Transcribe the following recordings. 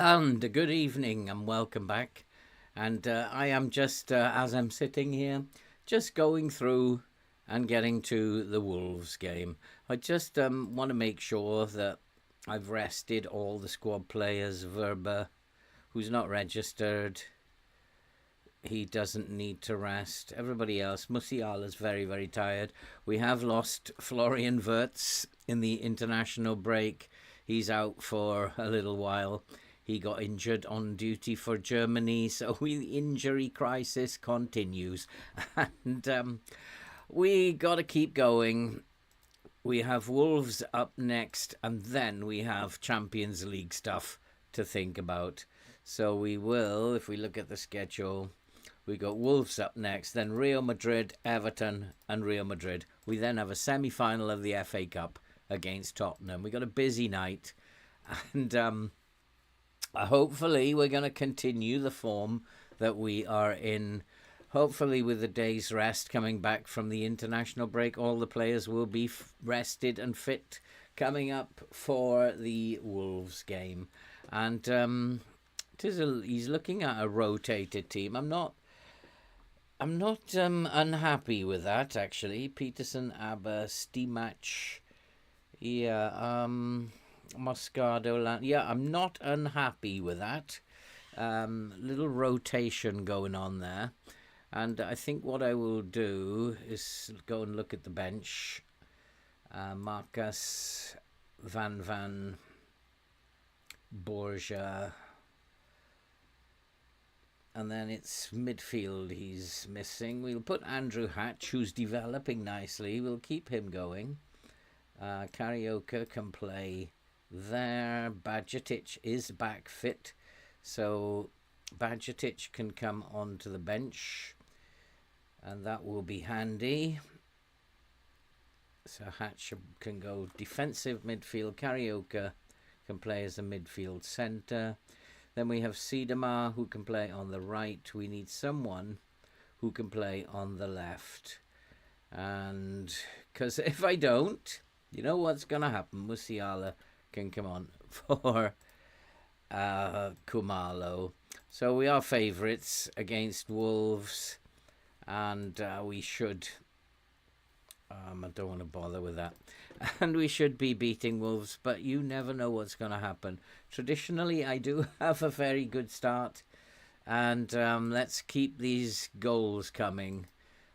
And good evening and welcome back. And I am just, as I'm sitting here, just going through and getting to the Wolves game. I just want to make sure that I've rested all the squad players. Verba, who's not registered, he doesn't need to rest. Everybody else, Musiala's very, very tired. We have lost Florian Wirtz in the international break. He's out for a little while. He got injured on duty for Germany, so the injury crisis continues. And we got to keep going. We have Wolves up next, and then we have Champions League stuff to think about. So we will, if we look at the schedule, we got Wolves up next, then Real Madrid, Everton, and Real Madrid. We then have a semi-final of the FA Cup against Tottenham. We got a busy night, and hopefully we're going to continue the form that we are in. Hopefully with the day's rest coming back from the international break, all the players will be rested and fit coming up for the Wolves game. And he's looking at a rotated team. I'm not unhappy with that, actually. Peterson, Abba, Stimac, Moscardo. Yeah, I'm not unhappy with that. Little rotation going on there. And I think what I will do is go and look at the bench. Marcus, Van, Borja. And then it's midfield he's missing. We'll put Andrew Hatch, who's developing nicely. We'll keep him going. Karaoke can play there. Badgetic is back fit. So Badgetic can come onto the bench. And that will be handy. So Hatch can go defensive midfield. Karaoke can play as a midfield centre. Then we have Siedemar, who can play on the right. We need someone who can play on the left. And because if I don't, you know what's going to happen. Musiala can come on for Kumalo. So we are favourites against Wolves. And we should... I don't want to bother with that. And we should be beating Wolves, but you never know what's going to happen. Traditionally, I do have a very good start. And let's keep these goals coming.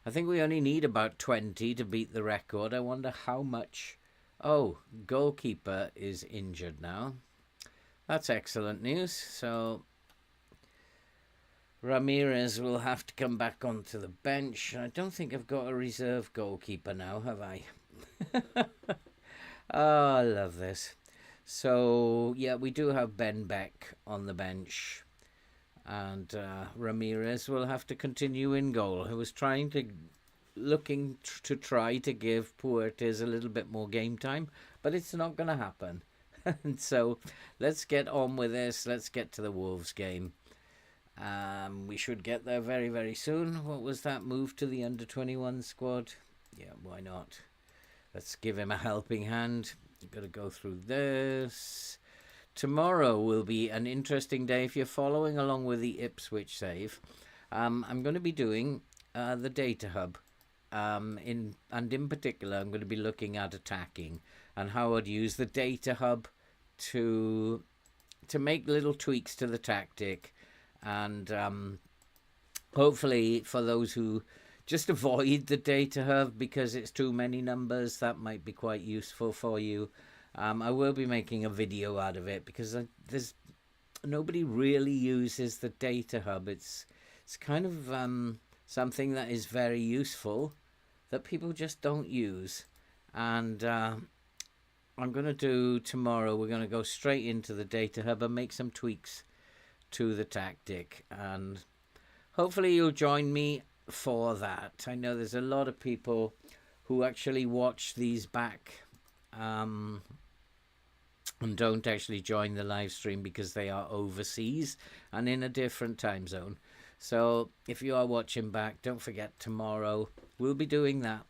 I think we only need about 20 to beat the record. I wonder how much... Oh, goalkeeper is injured now. That's excellent news. So Ramirez will have to come back onto the bench. I don't think I've got a reserve goalkeeper now, have I? Oh, I love this. So, yeah, we do have Ben Beck on the bench. And Ramirez will have to continue in goal. I was looking to try to give Puertes a little bit more game time, but it's not going to happen. And so, let's get on with this. Let's get to the Wolves game. We should get there very, very soon. What was that move to the under-21 squad? Yeah, why not? Let's give him a helping hand. You've got to go through this. Tomorrow will be an interesting day if you're following along with the Ipswich save. I'm going to be doing the data hub. In particular, I'm going to be looking at attacking and how I'd use the data hub to make little tweaks to the tactic. And hopefully for those who just avoid the data hub because it's too many numbers, that might be quite useful for you. I will be making a video out of it because there's nobody really uses the data hub. It's kind of something that is very useful that people just don't use. And I'm going to do tomorrow, we're going to go straight into the data hub and make some tweaks to the tactic, and hopefully you'll join me for that. I know there's a lot of people who actually watch these back and don't actually join the live stream because they are overseas and in a different time zone. So if you are watching back, don't forget tomorrow we'll be doing that,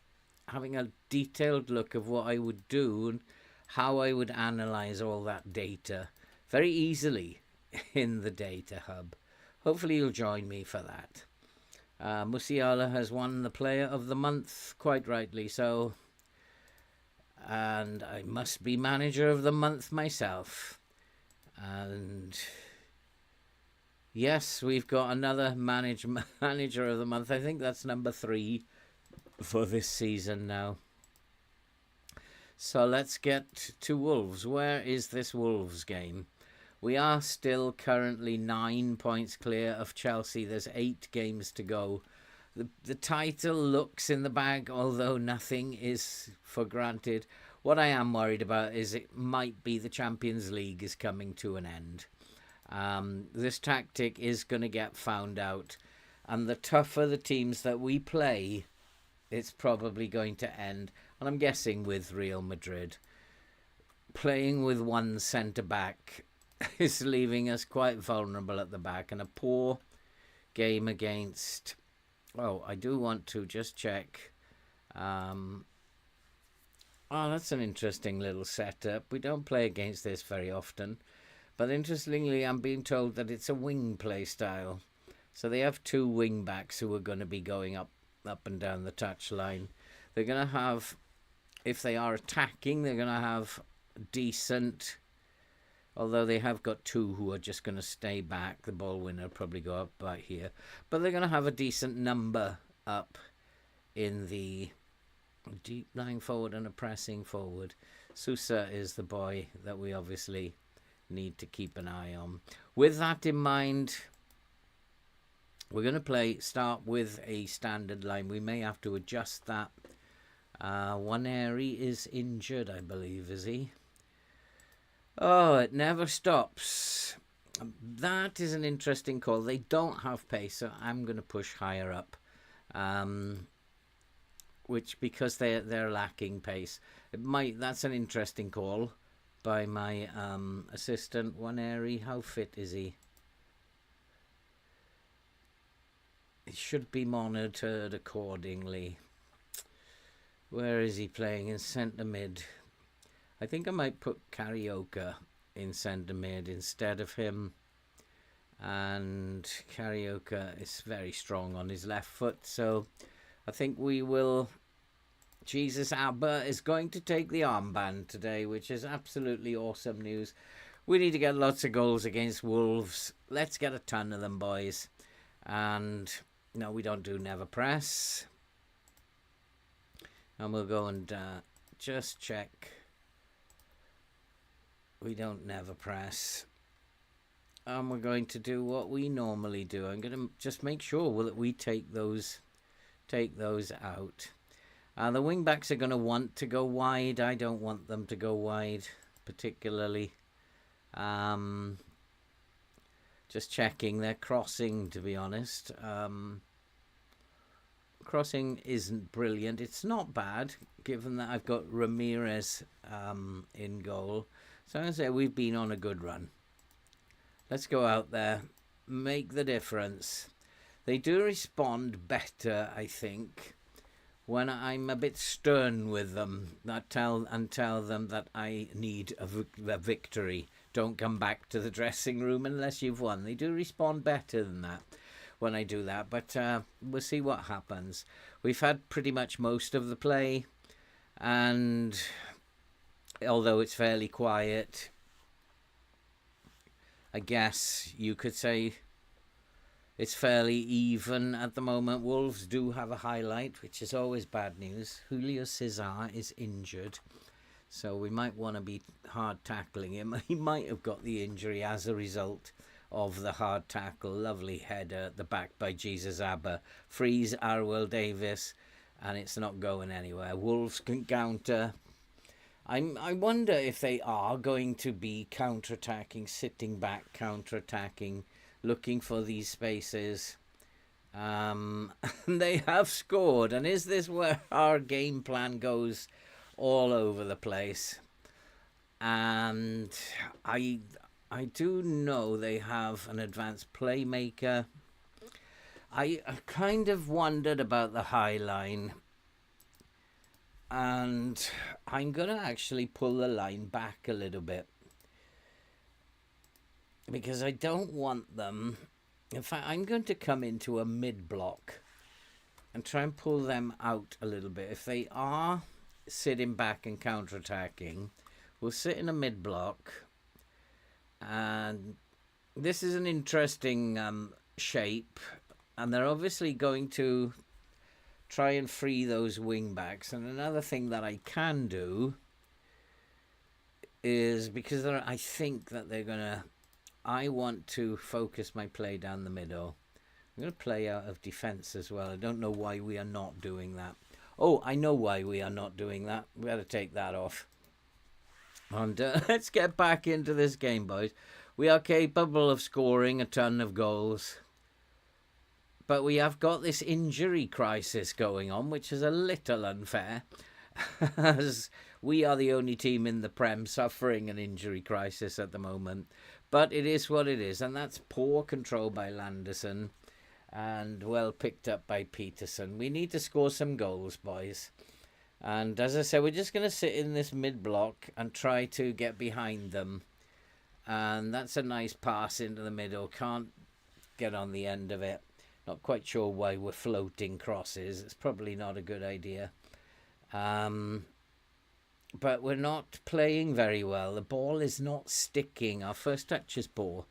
having a detailed look of what I would do and how I would analyze all that data very easily. in the data hub. Hopefully you'll join me for that. Musiala has won the Player of the Month, quite rightly so. And I must be Manager of the Month myself. And yes, we've got another Manager of the Month. I think that's number 3 for this season now. So let's get to Wolves. Where is this Wolves game? We are still currently 9 points clear of Chelsea. There's 8 games to go. The title looks in the bag, although nothing is for granted. What I am worried about is it might be the Champions League is coming to an end. This tactic is going to get found out. And the tougher the teams that we play, it's probably going to end. And I'm guessing with Real Madrid. Playing with one centre-back is leaving us quite vulnerable at the back. And a poor game against... Oh, I do want to just check. Oh, that's an interesting little setup. We don't play against this very often. But interestingly, I'm being told that it's a wing play style. So they have 2 wing backs who are going to be going up and down the touchline. They're going to have, if they are attacking, they're going to have decent... Although they have got 2 who are just going to stay back. The ball winner will probably go up by here. But they're going to have a decent number up in the deep lying forward and a pressing forward. Sousa is the boy that we obviously need to keep an eye on. With that in mind, we're going to start with a standard line. We may have to adjust that. Waneri is injured, I believe, is he? Oh, it never stops. That is an interesting call. They don't have pace, so I'm going to push higher up. Which, because they're lacking pace, that's an interesting call by my assistant, Waneri. How fit is he? He should be monitored accordingly. Where is he playing? In centre mid. I think I might put Karaoke in centre mid instead of him. And Karaoke is very strong on his left foot. So I think we will... Jesus Abba is going to take the armband today, which is absolutely awesome news. We need to get lots of goals against Wolves. Let's get a ton of them, boys. And no, we don't do never press. And we'll go and just check... We don't never press. And we're going to do what we normally do. I'm going to just make sure that we take those out. The wing backs are going to want to go wide. I don't want them to go wide particularly. Just checking. They're crossing, to be honest. Crossing isn't brilliant. It's not bad, given that I've got Ramirez in goal. So I say we've been on a good run. Let's go out there, make the difference. They do respond better, I think, when I'm a bit stern with them. Tell them that I need a victory. Don't come back to the dressing room unless you've won. They do respond better than that when I do that. But we'll see what happens. We've had pretty much most of the play, and... although it's fairly quiet, I guess you could say it's fairly even at the moment. Wolves do have a highlight, which is always bad news. Julio Cesar is injured, so we might want to be hard tackling him. He might have got the injury as a result of the hard tackle. Lovely header at the back by Jesus Abba. Frees Arwell Davis, and it's not going anywhere. Wolves can counter. I wonder if they are going to be counter-attacking, sitting back, counter-attacking, looking for these spaces. And they have scored. And is this where our game plan goes all over the place? And I do know they have an advanced playmaker. I kind of wondered about the high line. And I'm going to actually pull the line back a little bit. because I don't want them. In fact, I'm going to come into a mid block and try and pull them out a little bit. If they are sitting back and counter-attacking, we'll sit in a mid block. And this is an interesting shape. And they're obviously going to try and free those wing backs. And another thing that I can do is, because I think that they're going to... I want to focus my play down the middle. I'm going to play out of defence as well. I don't know why we are not doing that. Oh, I know why we are not doing that. We got to take that off. And let's get back into this game, boys. We are capable of scoring a ton of goals. But we have got this injury crisis going on, which is a little unfair. As we are the only team in the Prem suffering an injury crisis at the moment. But it is what it is. And that's poor control by Landerson. And well picked up by Peterson. We need to score some goals, boys. And as I said, we're just going to sit in this mid-block and try to get behind them. And that's a nice pass into the middle. Can't get on the end of it. Not quite sure why we're floating crosses. It's probably not a good idea. But we're not playing very well. The ball is not sticking. Our first touch is poor.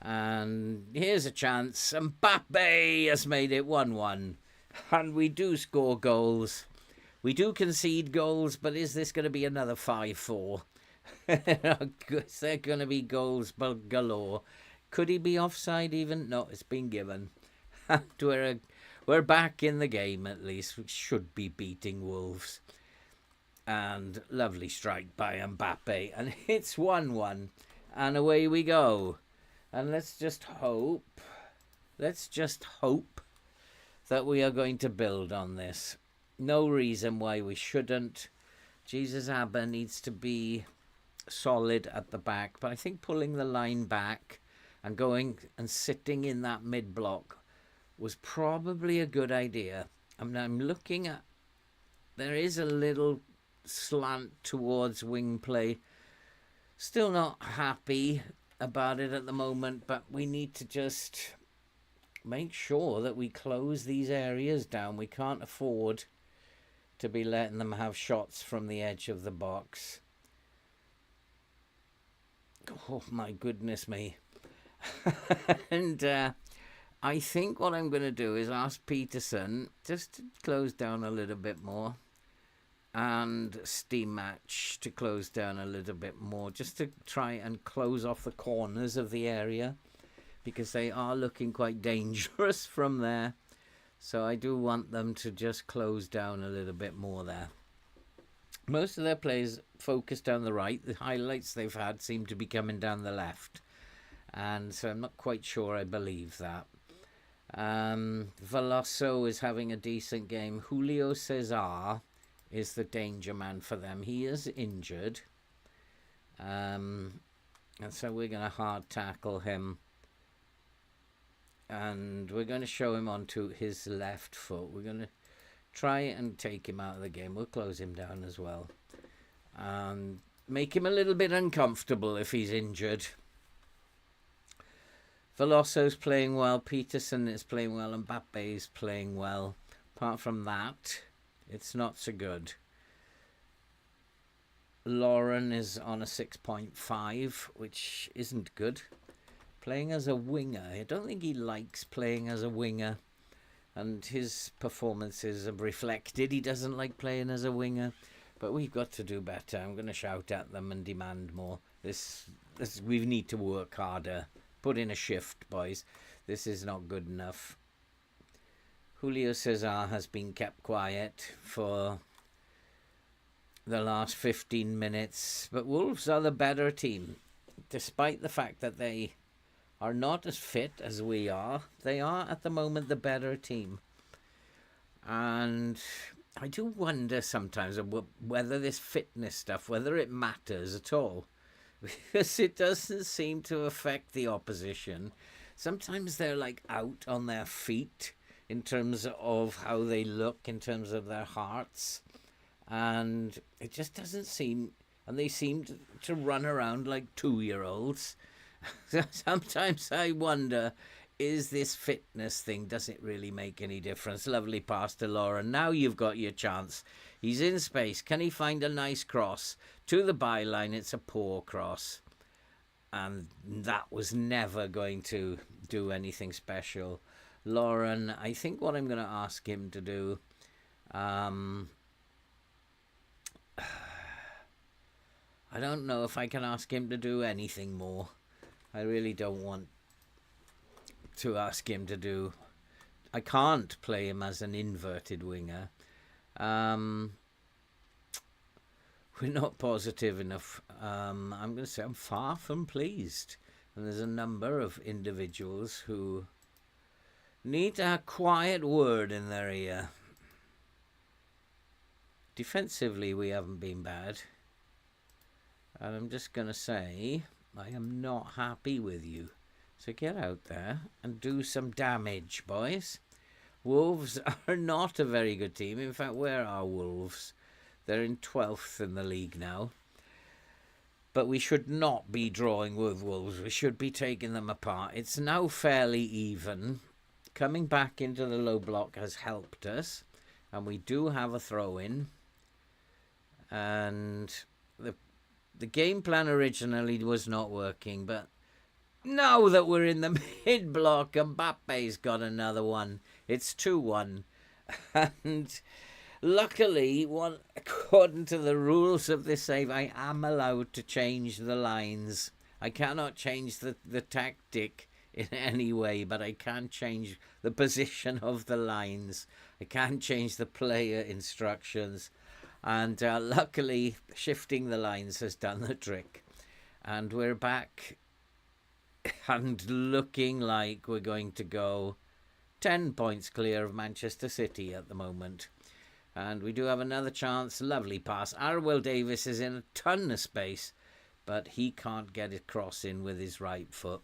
And here's a chance. Mbappe has made it 1-1. And we do score goals. We do concede goals, but is this going to be another 5-4? Is there going to be goals galore? Could he be offside even? No, it's been given. We're back in the game at least. We should be beating Wolves. And lovely strike by Mbappe. And it's 1-1. And away we go. And let's just hope that we are going to build on this. No reason why we shouldn't. Jesus Abba needs to be solid at the back. But I think pulling the line back and going and sitting in that mid-block was probably a good idea. I mean, I'm looking at... There is a little slant towards wing play. Still not happy about it at the moment, but we need to just make sure that we close these areas down. We can't afford to be letting them have shots from the edge of the box. Oh my goodness me. And I think what I'm going to do is ask Peterson just to close down a little bit more, and Steam Match to close down a little bit more, just to try and close off the corners of the area, because they are looking quite dangerous from there. So I do want them to just close down a little bit more there. Most of their plays focus down the right. The highlights they've had seem to be coming down the left. And so I'm not quite sure I believe that. Veloso is having a decent game. Julio Cesar is the danger man for them. He is injured. And so we're going to hard tackle him. And we're going to show him onto his left foot. We're going to try and take him out of the game. We'll close him down as well. And make him a little bit uncomfortable if he's injured. Veloso's playing well. Peterson is playing well. And Mbappe is playing well. Apart from that, it's not so good. Lauren is on a 6.5, which isn't good. Playing as a winger. I don't think he likes playing as a winger. And his performances have reflected. He doesn't like playing as a winger. But we've got to do better. I'm going to shout at them and demand more. We need to work harder. Put in a shift, boys. This is not good enough. Julio Cesar has been kept quiet for the last 15 minutes. But Wolves are the better team. Despite the fact that they are not as fit as we are, they are at the moment the better team. And I do wonder sometimes whether this fitness stuff, whether it matters at all. Because it doesn't seem to affect the opposition. Sometimes they're like out on their feet in terms of how they look, in terms of their hearts. And it just doesn't seem... And they seem to run around like 2-year-olds. Sometimes I wonder, is this fitness thing, does it really make any difference? Lovely pass to Lauren. Now you've got your chance. He's in space. Can he find a nice cross? To the byline, it's a poor cross. And that was never going to do anything special. Lauren, I think what I'm going to ask him to do... I don't know if I can ask him to do anything more. I really don't want to ask him to do... I can't play him as an inverted winger. We're not positive enough. I'm going to say I'm far from pleased. And there's a number of individuals who need a quiet word in their ear. Defensively, we haven't been bad. And I'm just going to say, I am not happy with you. So get out there and do some damage, boys. Wolves are not a very good team. In fact, where are Wolves? They're in 12th in the league now. But we should not be drawing with Wolves. We should be taking them apart. It's now fairly even. Coming back into the low block has helped us. And we do have a throw-in. And the game plan originally was not working, but now that we're in the mid-block, Mbappe's got another one. It's 2-1. And luckily, according to the rules of this save, I am allowed to change the lines. I cannot change the tactic in any way, but I can change the position of the lines. I can change the player instructions. And luckily, shifting the lines has done the trick. And we're back and looking like we're going to go 10 points clear of Manchester City at the moment. And we do have another chance. Lovely pass. Arwell Davis is in a ton of space, but he can't get it cross in with his right foot.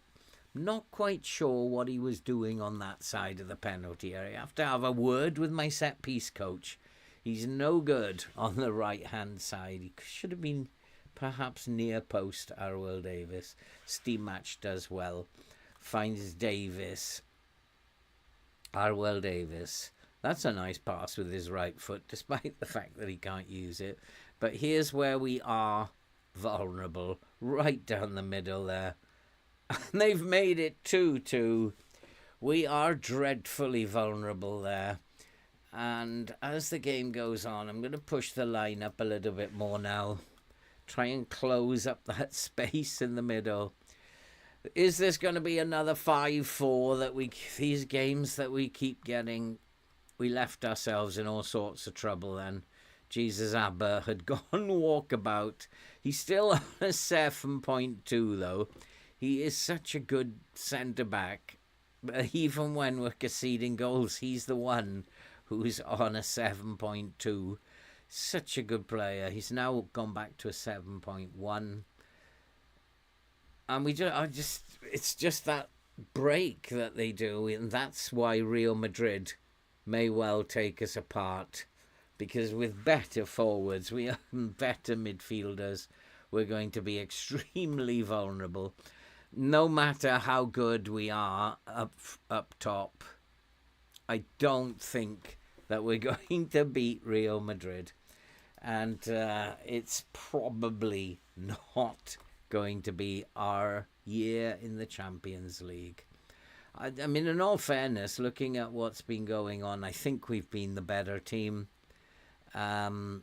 Not quite sure what he was doing on that side of the penalty area. I have to have a word with my set-piece coach. He's no good on the right-hand side. He should have been perhaps near post, Arwell Davis. Steam Match does well. Finds Davis. Arwell Davis. That's a nice pass with his right foot, despite the fact that he can't use it. But here's where we are vulnerable. Right down the middle there. And they've made it 2-2. We are dreadfully vulnerable there. And as the game goes on, I'm going to push the line up a little bit more now. Try and close up that space in the middle. Is this going to be another 5-4 that these games that we keep getting? We left ourselves in all sorts of trouble then. Jesus Abba had gone walkabout. He's still on a 7.2 though. He is such a good centre-back. But even when we're conceding goals, he's the one who's on a 7.2. Such a good player. He's now gone back to a 7.1. And it's just that break that they do. And that's why Real Madrid may well take us apart. Because with better forwards, we have better midfielders, we're going to be extremely vulnerable. No matter how good we are up top, I don't think that we're going to beat Real Madrid. And it's probably not going to be our year in the Champions League. I mean, in all fairness, looking at what's been going on, I think we've been the better team. But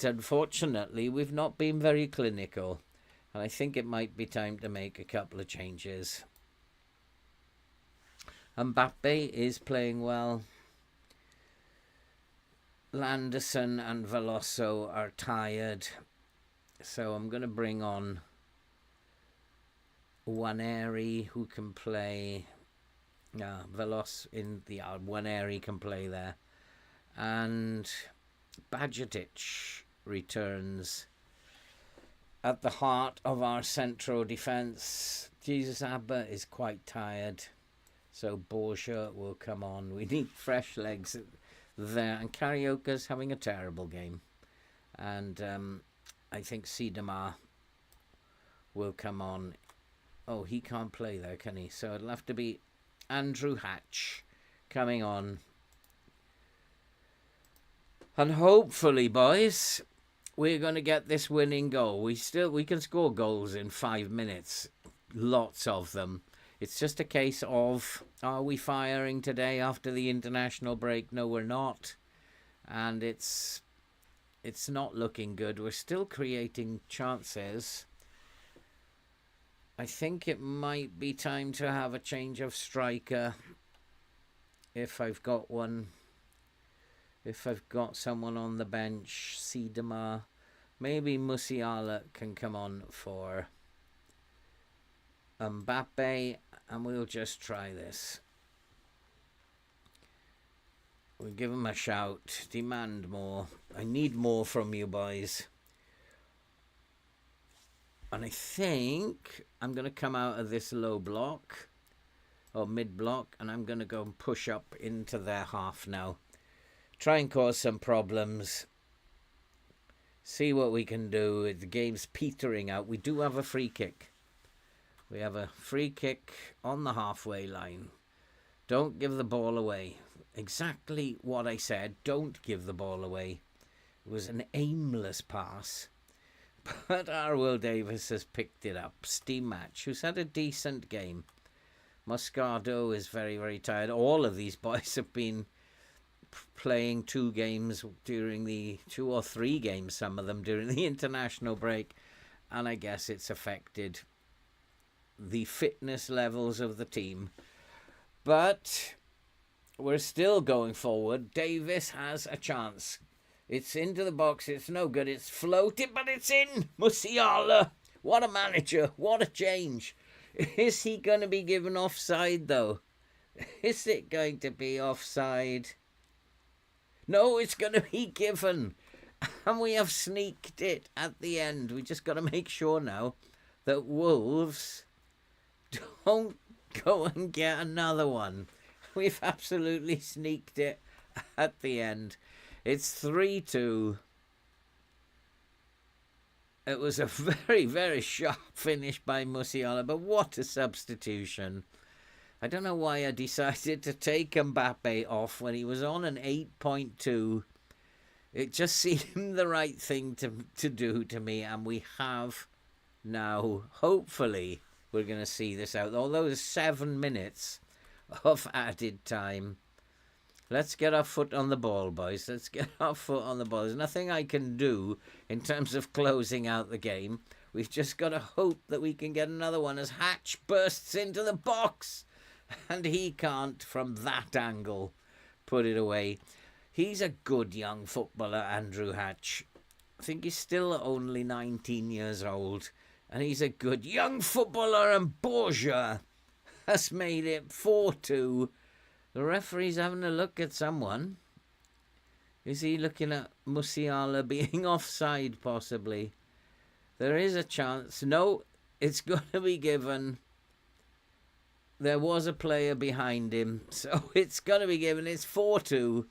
unfortunately, we've not been very clinical. And I think it might be time to make a couple of changes. Mbappe is playing well. Landerson and Veloso are tired. So I'm going to bring on Waneri, who can play. Velos in the Waneri can play there. And Bajcetic returns at the heart of our central defence. Jesus Abba is quite tired. So Borja will come on. We need fresh legs there. And Carioca's having a terrible game. And I think Sidema will come on Oh, he can't play there, can he? So it'll have to be Andrew Hatch coming on. And hopefully, boys, we're going to get this winning goal. We can score goals in 5 minutes. Lots of them. It's just a case of, are we firing today after the international break? No, we're not. And it's not looking good. We're still creating chances. I think it might be time to have a change of striker. If I've got one. If I've got someone on the bench. Sidema. Maybe Musiala can come on for Mbappe. And we'll just try this. We'll give him a shout. Demand more. I need more from you boys. And I think I'm going to come out of this low block. Or mid block. And I'm going to go and push up into their half now. Try and cause some problems. See what we can do. The game's petering out. We do have a free kick. We have a free kick on the halfway line. Don't give the ball away. Exactly what I said. Don't give the ball away. It was an aimless pass. But our Will Davis has picked it up. Steam Match, who's had a decent game. Moscardo is very, very tired. All of these boys have been playing 2 games during the 2 or 3 games, some of them during the international break. And I guess it's affected the fitness levels of the team. But we're still going forward. Davis has a chance. It's into the box. It's no good. It's floated, but it's in. Musiala. What a manager. What a change. Is he going to be given offside, though? Is it going to be offside? No, it's going to be given. And we have sneaked it at the end. We just got to make sure now that Wolves don't go and get another one. We've absolutely sneaked it at the end. It's 3-2. It was a very, very sharp finish by Musiala, but what a substitution. I don't know why I decided to take Mbappe off when he was on an 8.2. It just seemed the right thing to do to me, and we have now, hopefully, we're going to see this out. Although there's 7 minutes of added time. Let's get our foot on the ball, boys. Let's get our foot on the ball. There's nothing I can do in terms of closing out the game. We've just got to hope that we can get another one as Hatch bursts into the box. And he can't, from that angle, put it away. He's a good young footballer, Andrew Hatch. I think he's still only 19 years old. And he's a good young footballer, and Borgia has made it 4-2. The referee's having a look at someone. Is he looking at Musiala being offside, possibly? There is a chance. No, it's going to be given. There was a player behind him, so it's going to be given. It's 4-2.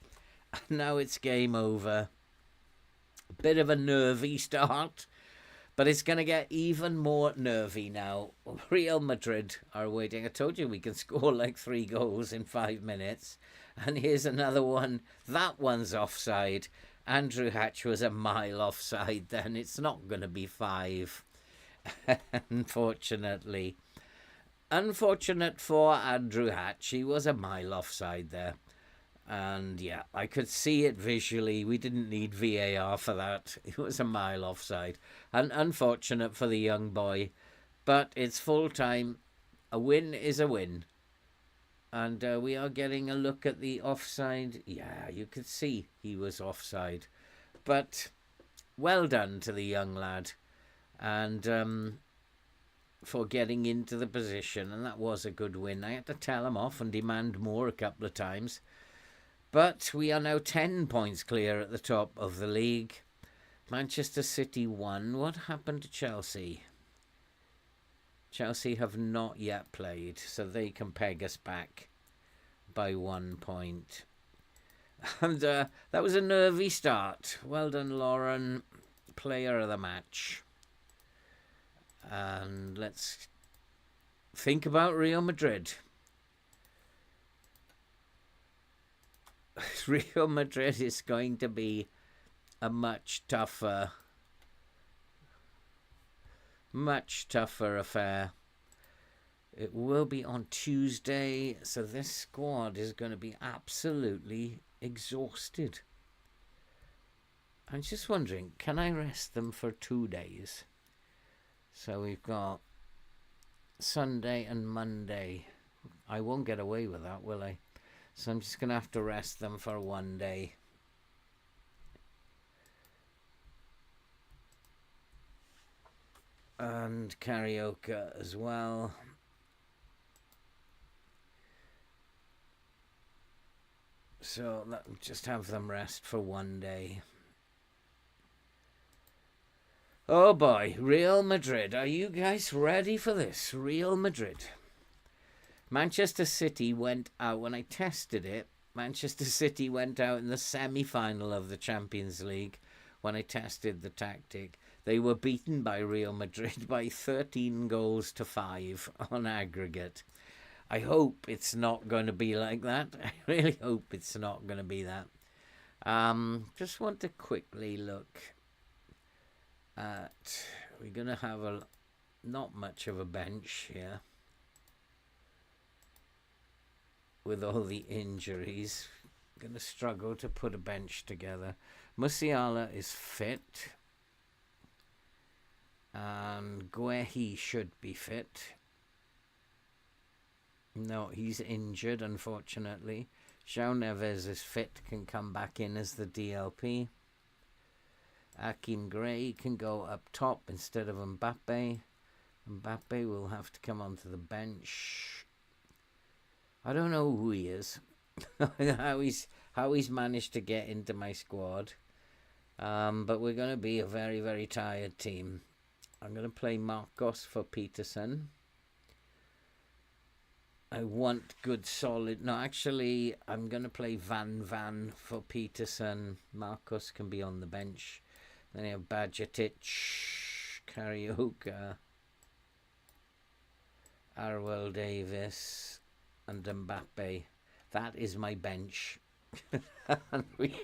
And now it's game over. A bit of a nervy start, but it's going to get even more nervy now. Real Madrid are waiting. I told you we can score like 3 goals in 5 minutes. And here's another one. That one's offside. Andrew Hatch was a mile offside then. It's not going to be 5. Unfortunately. Unfortunate for Andrew Hatch. He was a mile offside there. And yeah, I could see it visually. We didn't need VAR for that. It was a mile offside. And unfortunate for the young boy. But it's full time. A win is a win. And we are getting a look at the offside. Yeah, you could see he was offside. But well done to the young lad. And for getting into the position. And that was a good win. I had to tell him off and demand more a couple of times. But we are now 10 points clear at the top of the league. Manchester City won. What happened to Chelsea? Chelsea have not yet played, so they can peg us back by 1 point. And that was a nervy start. Well done, Lauren. Player of the match. And let's think about Real Madrid. Real Madrid is going to be a much tougher affair. It will be on Tuesday, so this squad is going to be absolutely exhausted. I'm just wondering, can I rest them for 2 days? So we've got Sunday and Monday. I won't get away with that, will I? So I'm just going to have to rest them for 1 day. And karaoke as well. So just have them rest for 1 day. Oh boy, Real Madrid. Are you guys ready for this? Real Madrid. Manchester City went out, when I tested it, Manchester City went out in the semi-final of the Champions League when I tested the tactic. They were beaten by Real Madrid by 13 goals to 5 on aggregate. I hope it's not going to be like that. I really hope it's not going to be that. Just want to quickly look at... We're going to have not much of a bench here. With all the injuries. Going to struggle to put a bench together. Musiala is fit. And Guehi should be fit. No, he's injured, unfortunately. João Neves is fit, can come back in as the DLP. Akim Gray can go up top instead of Mbappe. Mbappe will have to come onto the bench. I don't know who he is. how he's managed to get into my squad. But we're going to be a very, very tired team. I'm going to play Marcos for Peterson. I want good solid... No, actually, I'm going to play Van for Peterson. Marcos can be on the bench. Then you have Bajcetic, Karaoke, Arwell Davis, and Mbappe. That is my bench. And we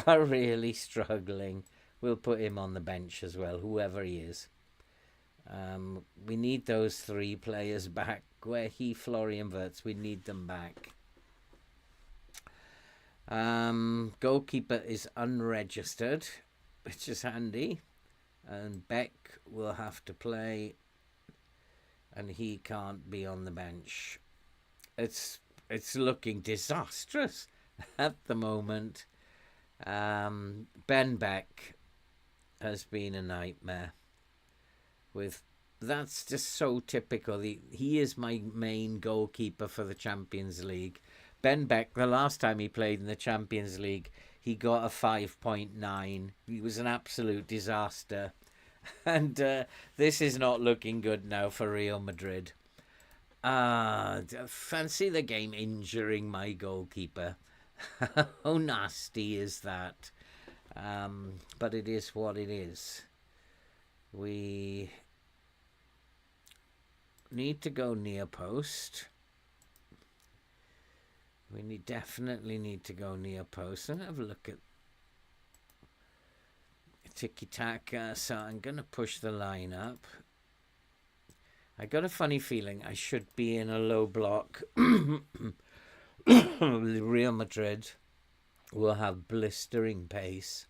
are really struggling. We'll put him on the bench as well, whoever he is. We need those 3 players back. Guehi, Florian Wirtz, we need them back. Goalkeeper is unregistered, which is handy. And Beck will have to play, and he can't be on the bench. It's looking disastrous at the moment. Ben Beck has been a nightmare. That's just so typical. He is my main goalkeeper for the Champions League. Ben Beck, the last time he played in the Champions League, he got a 5.9. He was an absolute disaster. And this is not looking good now for Real Madrid. Fancy the game injuring my goalkeeper. How nasty is that? But it is what it is. We need to go near post. We definitely need to go near post. And have a look at tiki-taka. So I'm going to push the line up. I got a funny feeling I should be in a low block. Real Madrid will have blistering pace.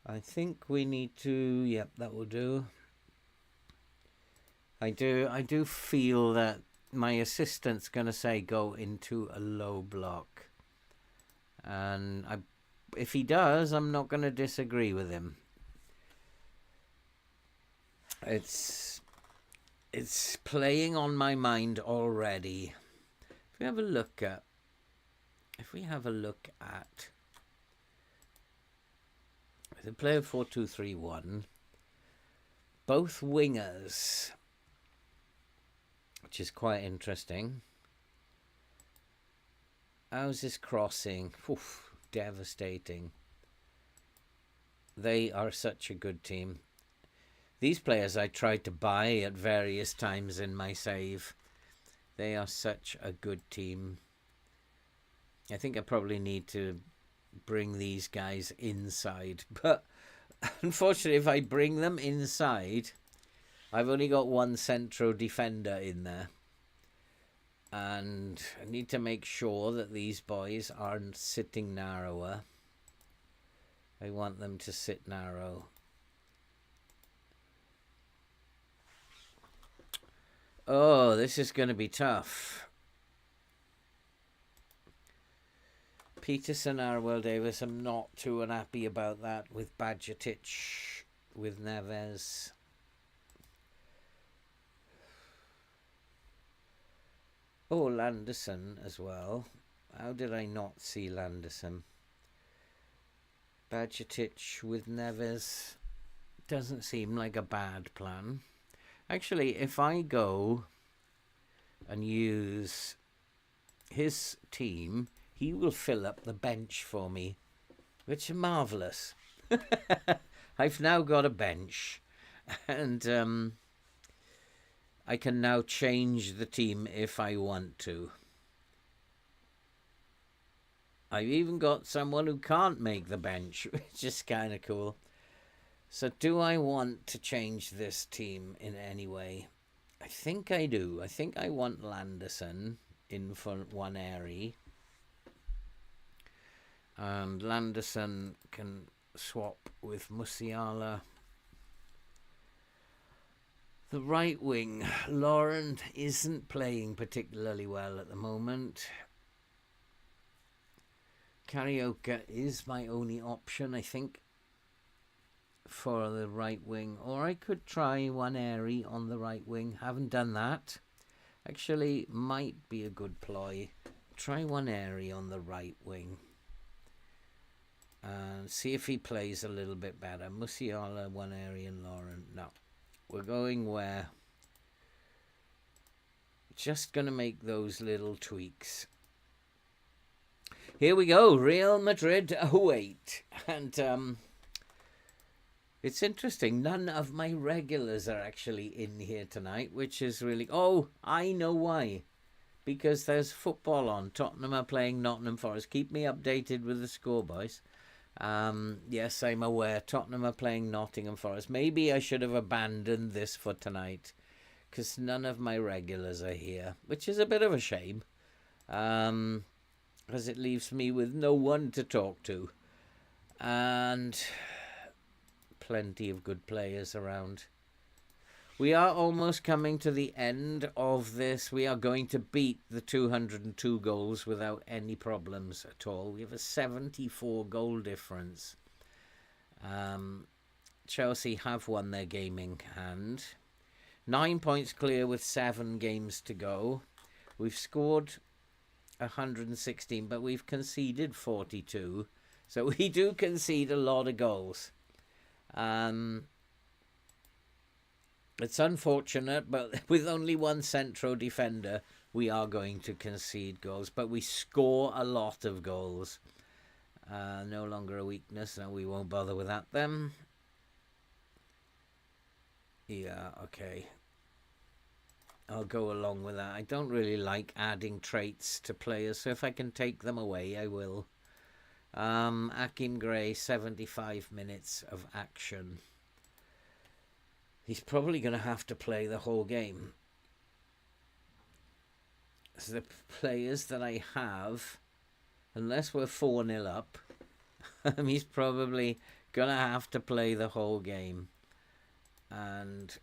I think we need to... Yep, that will do. I do feel that my assistant's going to say go into a low block. And if he does, I'm not going to disagree with him. It's playing on my mind already. If we have a look at the player 4-2-3-1, both wingers, which is quite interesting. How's this crossing? Oof, devastating. They are such a good team. These players I tried to buy at various times in my save. They are such a good team. I think I probably need to bring these guys inside. But unfortunately, if I bring them inside, I've only got one central defender in there. And I need to make sure that these boys aren't sitting narrower. I want them to sit narrow. Oh, this is going to be tough. Peterson, Arwell, Davis, I'm not too unhappy about that with Badgertich, with Neves. Oh, Landerson as well. How did I not see Landerson? Badgertich with Neves doesn't seem like a bad plan. Actually, if I go and use his team, he will fill up the bench for me, which is marvellous. I've now got a bench, and I can now change the team if I want to. I've even got someone who can't make the bench, which is kind of cool. So do I want to change this team in any way? I think I do. I think I want Landerson in for one area. And Landerson can swap with Musiala. The right wing, Laurent isn't playing particularly well at the moment. Karaoke is my only option, I think, for the right wing. Or I could try one area on the right wing. Haven't done that. Actually, might be a good ploy. Try one area on the right wing. And see if he plays a little bit better. Musiala, one area, and Laurent. No. We're going where? Just going to make those little tweaks. Here we go. Real Madrid await. And it's interesting. None of my regulars are actually in here tonight, which is really... Oh, I know why. Because there's football on. Tottenham are playing Nottingham Forest. Keep me updated with the score, boys. Yes, I'm aware. Tottenham are playing Nottingham Forest. Maybe I should have abandoned this for tonight, because none of my regulars are here, which is a bit of a shame, because it leaves me with no one to talk to, and plenty of good players around. We are almost coming to the end of this. We are going to beat the 202 goals without any problems at all. We have a 74 goal difference. Chelsea have won their game in hand. 9 points clear with 7 games to go. We've scored 116, but we've conceded 42. So we do concede a lot of goals. It's unfortunate, but with only one central defender, we are going to concede goals. But we score a lot of goals. No longer a weakness. No, we won't bother with that then. Yeah, okay. I'll go along with that. I don't really like adding traits to players, so if I can take them away, I will. Akim Gray, 75 minutes of action. He's probably going to have to play the whole game. So the players that I have, unless we're 4-0 up, he's probably going to have to play the whole game. And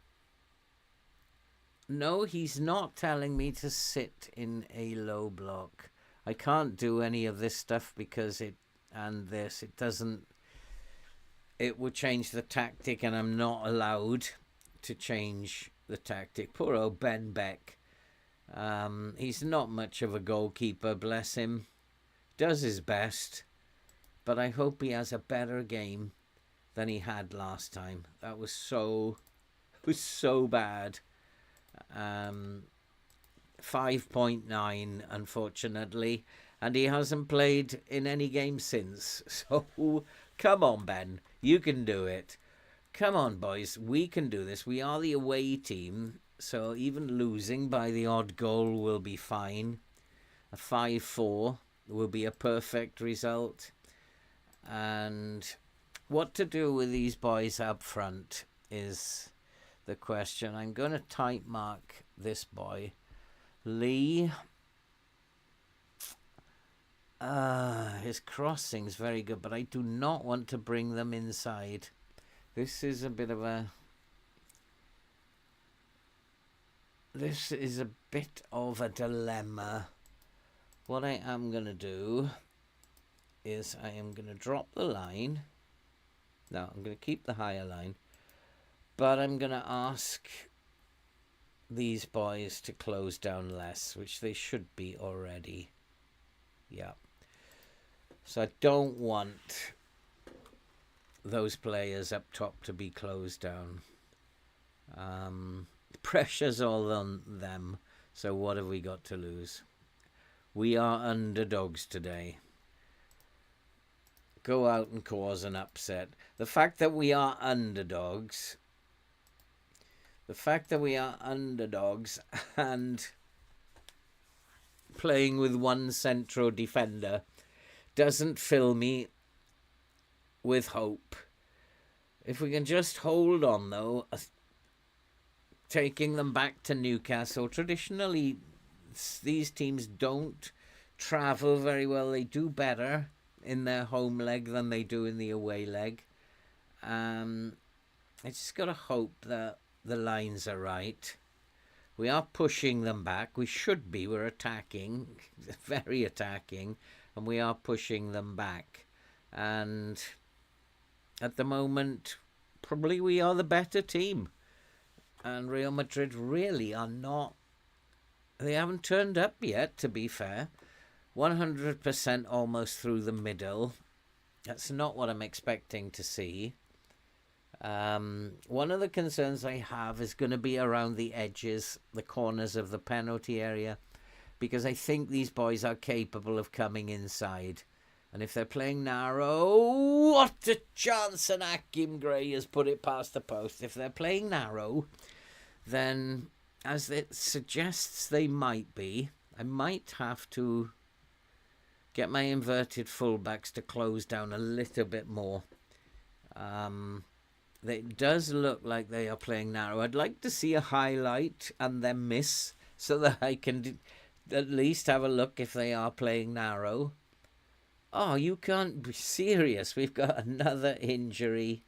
no, he's not telling me to sit in a low block. I can't do any of this stuff because it doesn't, it would change the tactic, and I'm not allowed to change the tactic. Poor old Ben Beck. He's not much of a goalkeeper, bless him. Does his best, but I hope he has a better game than he had last time. That was so bad. 5.9, unfortunately, and he hasn't played in any game since. So come on, Ben, you can do it. Come on, boys. We can do this. We are the away team, so even losing by the odd goal will be fine. A 5-4 will be a perfect result. And what to do with these boys up front is the question. I'm going to type mark this boy. Lee. His crossing's very good, but I do not want to bring them inside. This is a bit of a dilemma. What I am going to do is I am going to drop the line. No, I'm going to keep the higher line. But I'm going to ask these boys to close down less, which they should be already. Yeah. So I don't want those players up top to be closed down. Pressure's all on them. So what have we got to lose? We are underdogs today. Go out and cause an upset. The fact that we are underdogs and playing with one central defender doesn't fill me with hope. If we can just hold on, though, taking them back to Newcastle. Traditionally, these teams don't travel very well. They do better in their home leg than they do in the away leg. I just got to hope that the lines are right. We are pushing them back. We should be. We're attacking, very attacking, and we are pushing them back. And at the moment, probably we are the better team. And Real Madrid really are not. They haven't turned up yet, to be fair. 100% almost through the middle. That's not what I'm expecting to see. One of the concerns I have is going to be around the edges, the corners of the penalty area, because I think these boys are capable of coming inside. And if they're playing narrow, what a chance! And Akim Gray has put it past the post. If they're playing narrow, then, as it suggests they might be, I might have to get my inverted fullbacks to close down a little bit more. It does look like they are playing narrow. I'd like to see a highlight and then miss so that I can at least have a look if they are playing narrow. Oh, you can't be serious. We've got another injury.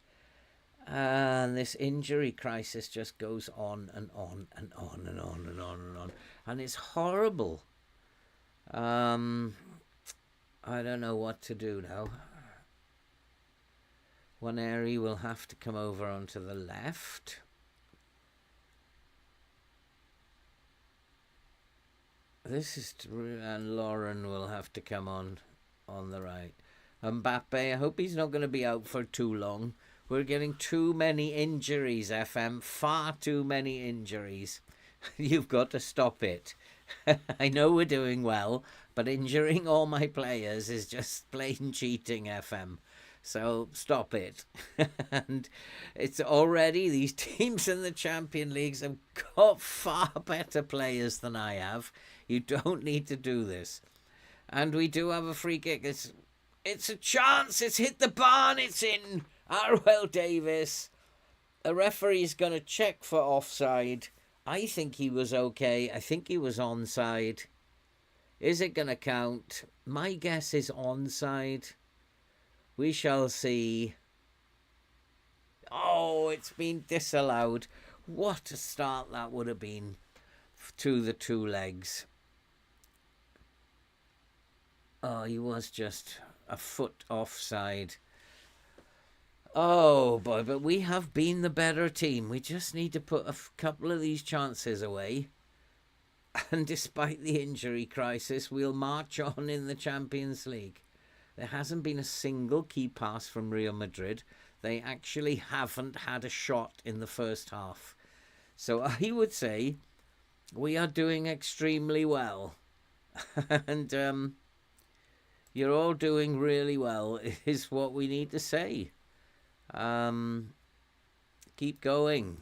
And this injury crisis just goes on and on and on and on and on and on. And it's horrible. I don't know what to do now. Waneri will have to come over onto the left. And Lauren will have to come on the right. Mbappe, I hope he's not going to be out for too long. We're getting too many injuries, FM. Far too many injuries. You've got to stop it. I know we're doing well, but injuring all my players is just plain cheating, FM. So stop it. And it's already, these teams in the Champions Leagues have got far better players than I have. You don't need to do this. And we do have a free kick. It's a chance. It's hit the barn. It's in. Arwell Davis. The referee's going to check for offside. I think he was okay. I think he was onside. Is it going to count? My guess is onside. We shall see. Oh, it's been disallowed. What a start that would have been to the two legs. Oh, he was just a foot offside. Oh, boy, but we have been the better team. We just need to put a couple of these chances away. And despite the injury crisis, we'll march on in the Champions League. There hasn't been a single key pass from Real Madrid. They actually haven't had a shot in the first half. So I would say we are doing extremely well. And you're all doing really well is what we need to say. Keep going.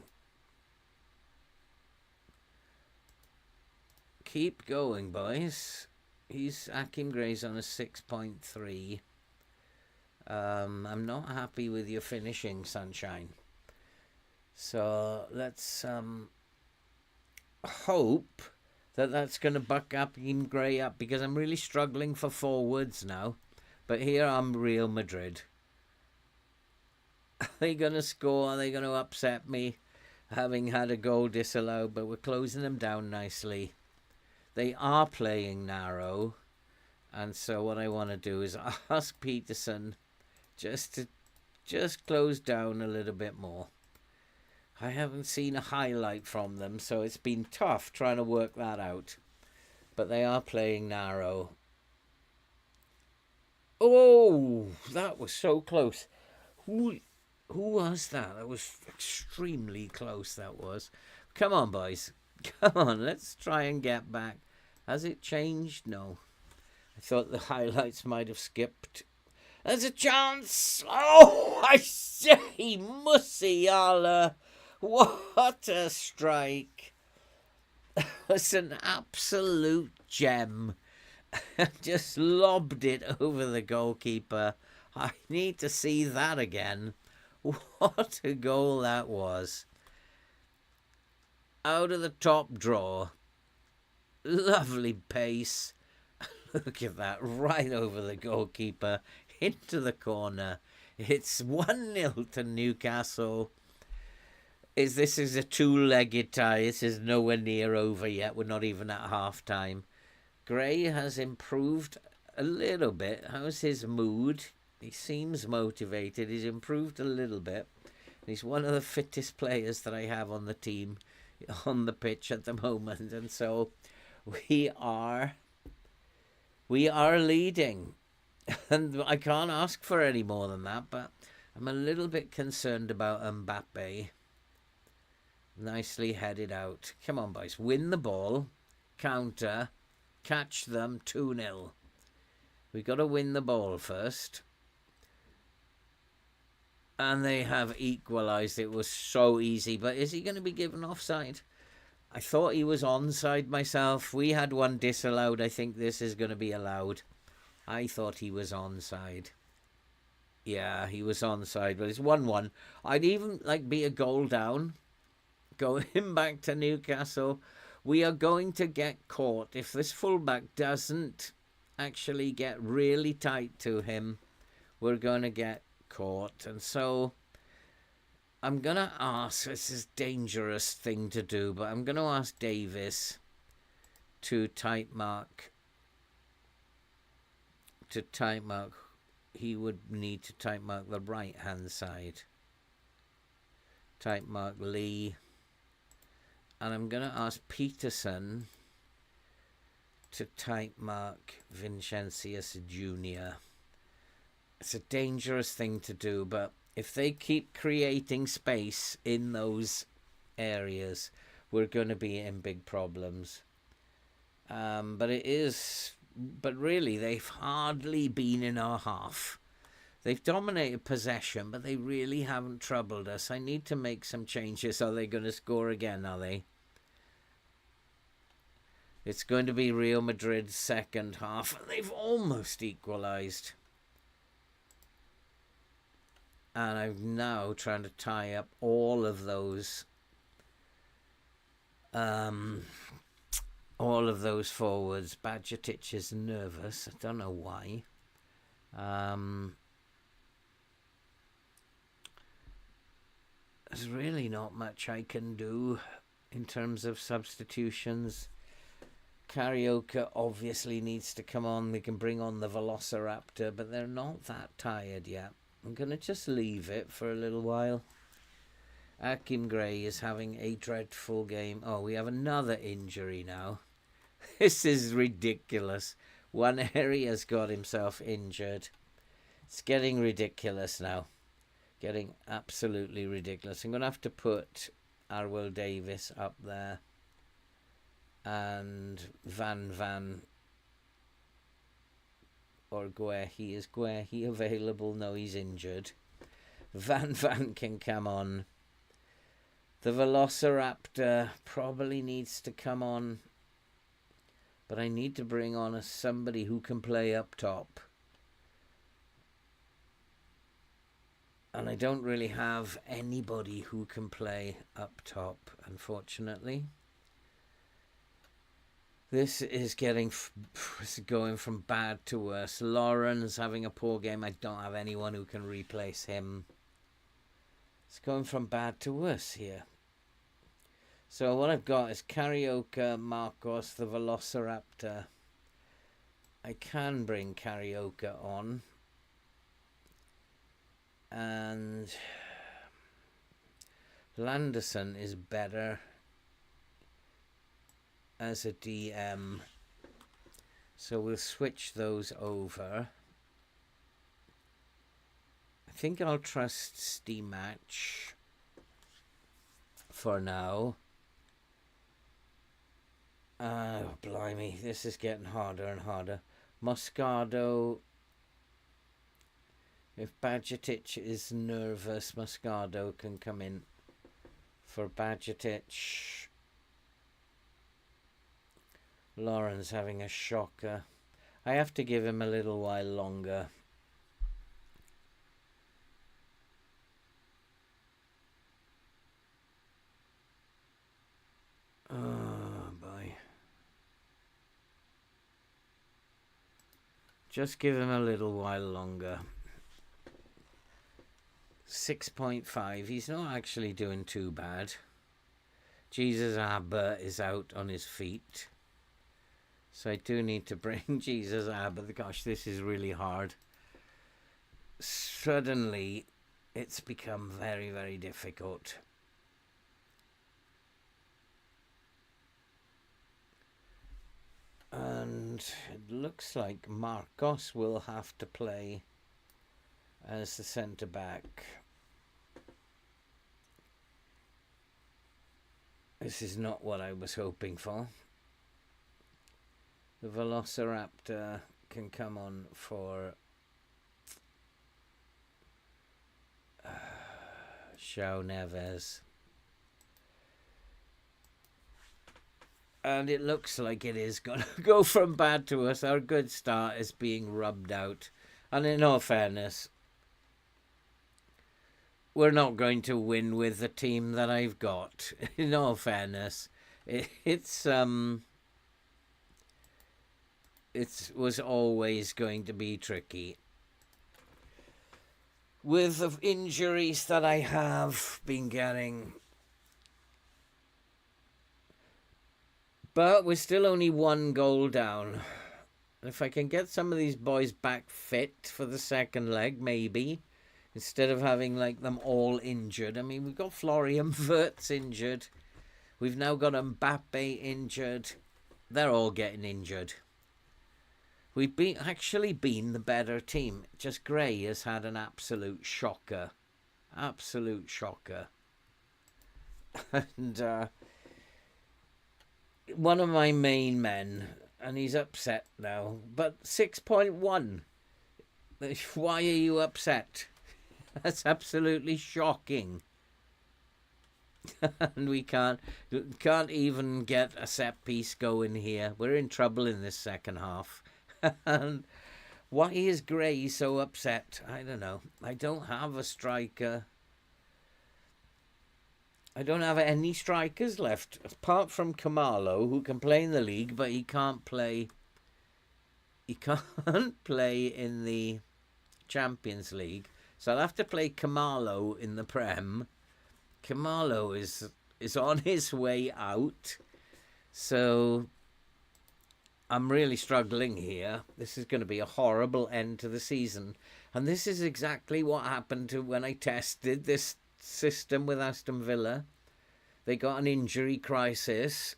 Keep going, boys. Akim Gray's on a 6.3. I'm not happy with your finishing, Sunshine. So let's hope that that's going to buck up Akim Gray up, because I'm really struggling for forwards now. But here I'm Real Madrid. Are they going to score? Are they going to upset me, having had a goal disallowed? But we're closing them down nicely. They are playing narrow. And so what I want to do is ask Peterson just to close down a little bit more. I haven't seen a highlight from them, so it's been tough trying to work that out. But they are playing narrow. Oh, that was so close. Who was that? That was extremely close, that was. Come on, boys. Come on, let's try and get back. Has it changed? No. I thought the highlights might have skipped. There's a chance. Oh, I say, Musiala. What a strike. It's an absolute gem. Just lobbed it over the goalkeeper. I need to see that again. What a goal that was. Out of the top drawer. Lovely pace. Look at that. Right over the goalkeeper. Into the corner. It's 1-0 to Newcastle. This is a two-legged tie. This is nowhere near over yet. We're not even at half-time. Gray has improved a little bit. How's his mood? He seems motivated. He's improved a little bit. He's one of the fittest players that I have on the team, on the pitch at the moment. And so we are leading. And I can't ask for any more than that, but I'm a little bit concerned about Mbappe. Nicely headed out. Come on, boys. Win the ball. Counter. Catch them. 2-0. We've got to win the ball first. And they have equalised. It was so easy. But is he going to be given offside? I thought he was onside myself. We had one disallowed. I think this is going to be allowed. I thought he was onside. Yeah, he was onside. But it's 1-1. I'd even be a goal down. Going back to Newcastle. We are going to get caught. If this fullback doesn't actually get really tight to him, we're going to get caught. And so I'm going to ask, this is a dangerous thing to do, but I'm going to ask Davis to tight mark. He would need to tight mark the right hand side. Tight mark Lee. And I'm going to ask Peterson to tight mark Vinicius Jr. It's a dangerous thing to do, but if they keep creating space in those areas, we're going to be in big problems. But really, they've hardly been in our half. They've dominated possession, but they really haven't troubled us. I need to make some changes. Are they going to score again, are they? It's going to be Real Madrid's second half. They've almost equalised. And I'm now trying to tie up all of those forwards. Bajcetic is nervous. I don't know why. There's really not much I can do in terms of substitutions. Karaoke obviously needs to come on. We can bring on the Velociraptor, but they're not that tired yet. I'm going to just leave it for a little while. Akim Gray is having a dreadful game. Oh, we have another injury now. This is ridiculous. One area's got himself injured. It's getting ridiculous now. Getting absolutely ridiculous. I'm going to have to put Arwell Davis up there. And Van or Guehi. Is Guehi available? No, he's injured. Van can come on. The Velociraptor probably needs to come on, but I need to bring on somebody who can play up top. And I don't really have anybody who can play up top, unfortunately. This is going from bad to worse. Lauren's having a poor game. I don't have anyone who can replace him. It's going from bad to worse here. So what I've got is Carioca, Marcos, the Velociraptor. I can bring Carioca on. And Landerson is better as a DM. So we'll switch those over. I think I'll trust Steamatch for now. Oh, blimey. This is getting harder and harder. Moscardo. If Badgetich is nervous, Moscardo can come in for Badgetich. Lauren's having a shocker. I have to give him a little while longer. Oh, boy. Just give him a little while longer. 6.5. He's not actually doing too bad. Jesus Abba is out on his feet. So I do need to bring Jesus Abba. Gosh, this is really hard. Suddenly, it's become very, very difficult. And it looks like Marcos will have to play as the centre-back. This is not what I was hoping for. The Velociraptor can come on for João Neves. And it looks like it is going to go from bad to worse. Our good start is being rubbed out. And in all fairness, we're not going to win with the team that I've got. In all fairness, it was always going to be tricky. With the injuries that I have been getting. But we're still only 1 goal down. If I can get some of these boys back fit for the second leg, maybe. Instead of having like them all injured. I mean, we've got Florian Wirtz injured. We've now got Mbappe injured. They're all getting injured. We've actually been the better team. Just Gray has had an absolute shocker. Absolute shocker. And one of my main men, and he's upset now, but 6.1. Why are you upset? That's absolutely shocking. And we can't even get a set piece going here. We're in trouble in this second half. And why is Gray so upset? I don't know. I don't have a striker. I don't have any strikers left, apart from Kamalo, who can play in the league, but he can't play. He can't play in the Champions League. So I'll have to play Kamalo in the Prem. Kamalo is on his way out. So I'm really struggling here. This is going to be a horrible end to the season. And this is exactly what happened to when I tested this system with Aston Villa. They got an injury crisis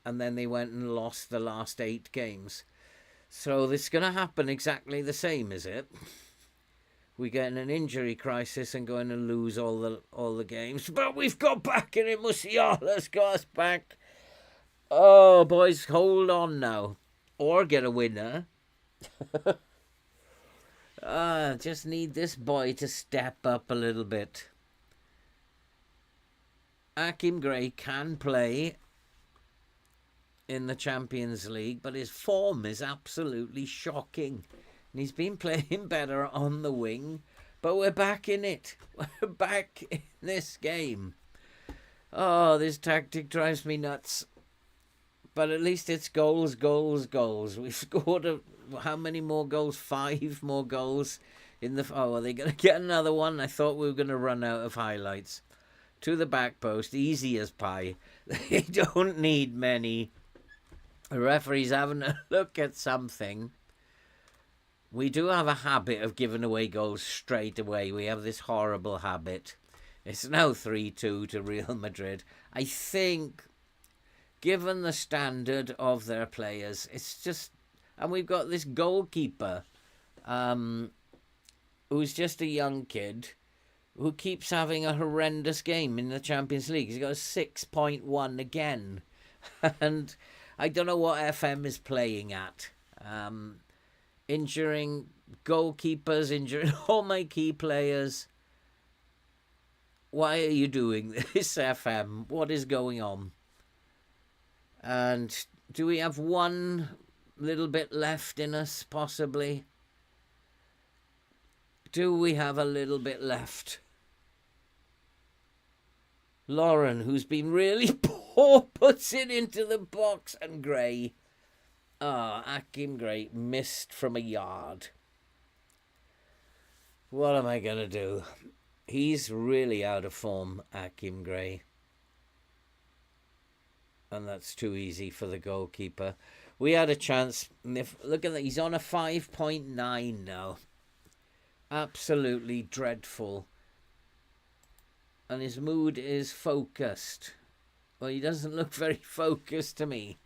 and then they went and lost the last 8 games. So this is going to happen exactly the same, is it? We get in an injury crisis and going to lose all the games. But we've got back in it. Musiala's got us back. Oh, boys, hold on now. Or get a winner. Just need this boy to step up a little bit. Akim Gray can play in the Champions League, but his form is absolutely shocking. And he's been playing better on the wing, but we're back in it. We're back in this game. Oh, this tactic drives me nuts. But at least it's goals, goals, goals. We've scored how many more goals? 5 more goals in the... Oh, are they going to get another one? I thought we were going to run out of highlights. To the back post, easy as pie. They don't need many. The referee's having a look at something. We do have a habit of giving away goals straight away. We have this horrible habit. It's now 3-2 to Real Madrid. I think, given the standard of their players, it's just... And we've got this goalkeeper who's just a young kid who keeps having a horrendous game in the Champions League. He's got a 6.1 again. And I don't know what FM is playing at. Injuring goalkeepers, injuring all my key players. Why are you doing this, FM? What is going on? And do we have one little bit left in us, possibly? Do we have a little bit left? Lauren, who's been really poor, puts it into the box, and Gray. Akim Gray missed from a yard. What am I going to do? He's really out of form, Akim Gray. And that's too easy for the goalkeeper. We had a chance. Look at that. He's on a 5.9 now. Absolutely dreadful. And his mood is focused. Well, he doesn't look very focused to me.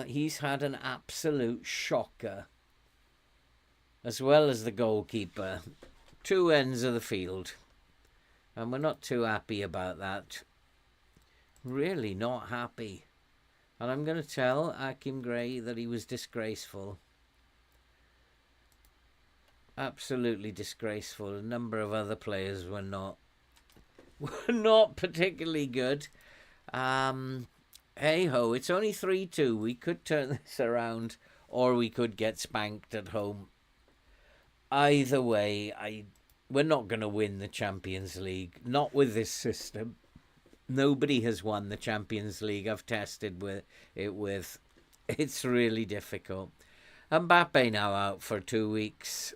He's had an absolute shocker. As well as the goalkeeper. 2 ends of the field. And we're not too happy about that. Really not happy. And I'm going to tell Akim Gray that he was disgraceful. Absolutely disgraceful. A number of other players were not particularly good. Hey ho, it's only 3-2. We could turn this around, or we could get spanked at home. Either way, we're not going to win the Champions League. Not with this system. Nobody has won the Champions League I've tested it with. It's really difficult. Mbappe now out for 2 weeks.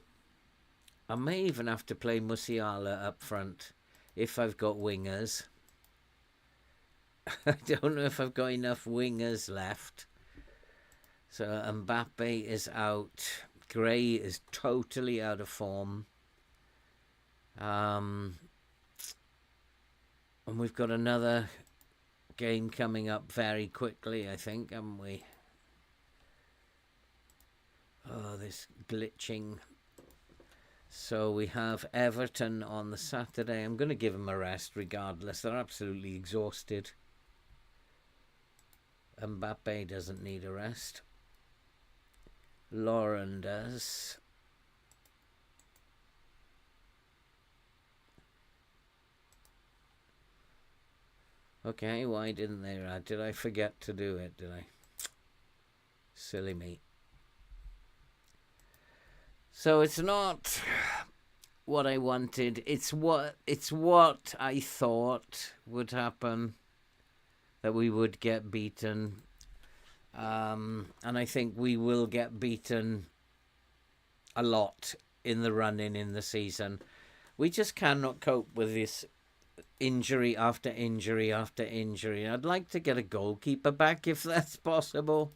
I may even have to play Musiala up front if I've got wingers. I don't know if I've got enough wingers left. So Mbappe is out. Gray is totally out of form. And we've got another game coming up very quickly, I think, haven't we? Oh, this glitching. So we have Everton on the Saturday. I'm going to give them a rest regardless. They're absolutely exhausted. Mbappe doesn't need a rest. Lauren does. Okay, why didn't they? Did I forget to do it? Did I? Silly me. So it's not what I wanted. It's what I thought would happen. That we would get beaten. And I think we will get beaten a lot in the run-in in the season. We just cannot cope with this injury after injury after injury. I'd like to get a goalkeeper back if that's possible.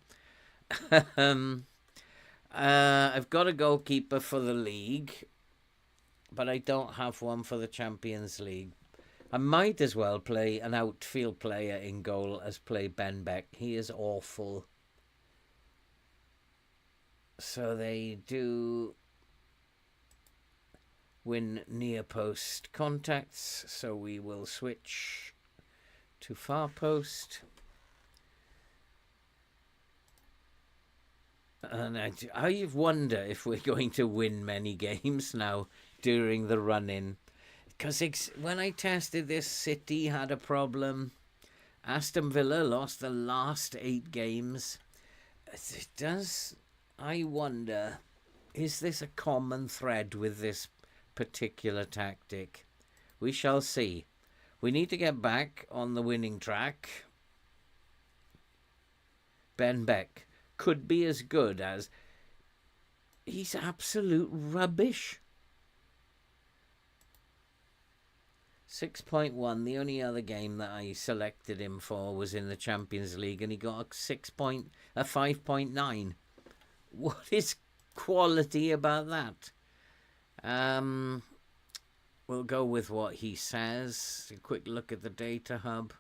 I've got a goalkeeper for the league, but I don't have one for the Champions League. I might as well play an outfield player in goal as play Ben Beck. He is awful. So they do win near post contacts, so we will switch to far post. And I wonder if we're going to win many games now during the run-in. Because when I tested this, City had a problem. Aston Villa lost the last 8 games. It does. I wonder, is this a common thread with this particular tactic? We shall see. We need to get back on the winning track. Ben Beck could be as good as... He's absolute rubbish. 6.1. The only other game that I selected him for was in the Champions League, and he got a 5.9. What is quality about that? We'll go with what he says. A quick look at the data hub.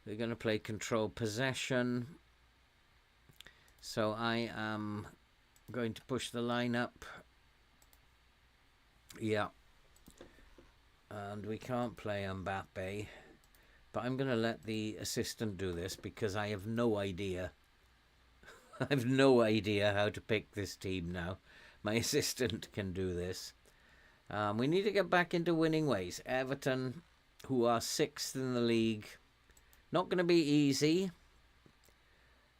They're going to play control possession. So I am going to push the line up. Yeah. And we can't play Mbappe. But I'm going to let the assistant do this because I have no idea. I have no idea how to pick this team now. My assistant can do this. We need to get back into winning ways. Everton, who are 6th in the league. Not going to be easy.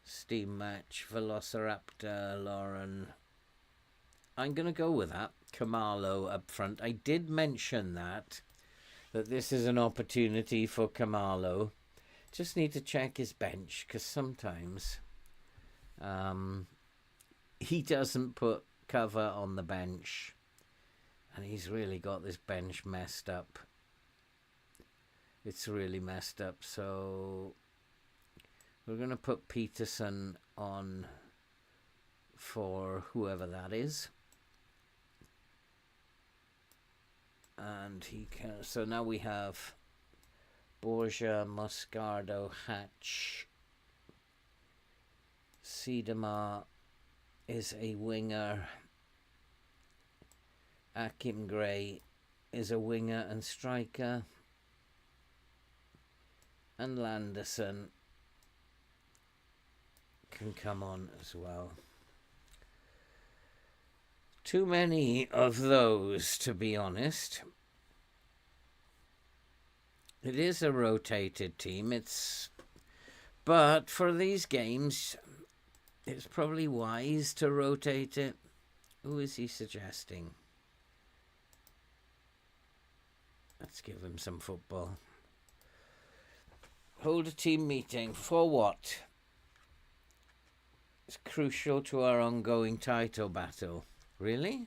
Steam match, Velociraptor, Lauren. I'm going to go with that. Kamalo up front. I did mention that this is an opportunity for Kamalo. Just need to check his bench because sometimes he doesn't put cover on the bench. And he's really got this bench messed up. It's really messed up. So we're going to put Peterson on for whoever that is. And he can. So now we have Borgia, Moscardo, Hatch. Siedema is a winger. Akim Gray is a winger and striker. And Landerson can come on as well. Too many of those, to be honest. It is a rotated team. But for these games, it's probably wise to rotate it. Who is he suggesting? Let's give him some football. Hold a team meeting. For what? It's crucial to our ongoing title battle. Really?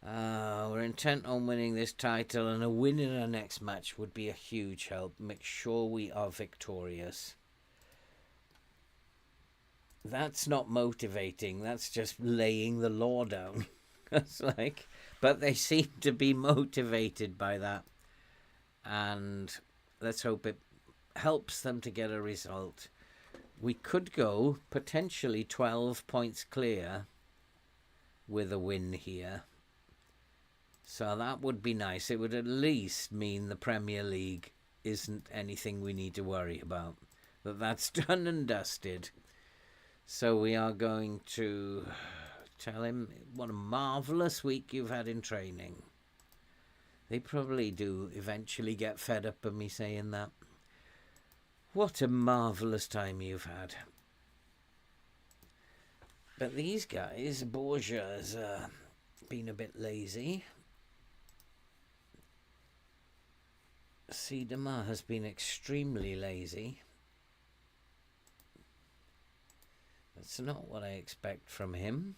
We're intent on winning this title, and a win in our next match would be a huge help. Make sure we are victorious. That's not motivating. That's just laying the law down. That's like... But they seem to be motivated by that. And let's hope it helps them to get a result. We could go potentially 12 points clear with a win here. So that would be nice. It would at least mean the Premier League isn't anything we need to worry about. That's done and dusted. So we are going to tell him what a marvellous week you've had in training. They probably do eventually get fed up of me saying that. What a marvellous time you've had. But these guys, Borgia's been a bit lazy. Siedema has been extremely lazy. That's not what I expect from him.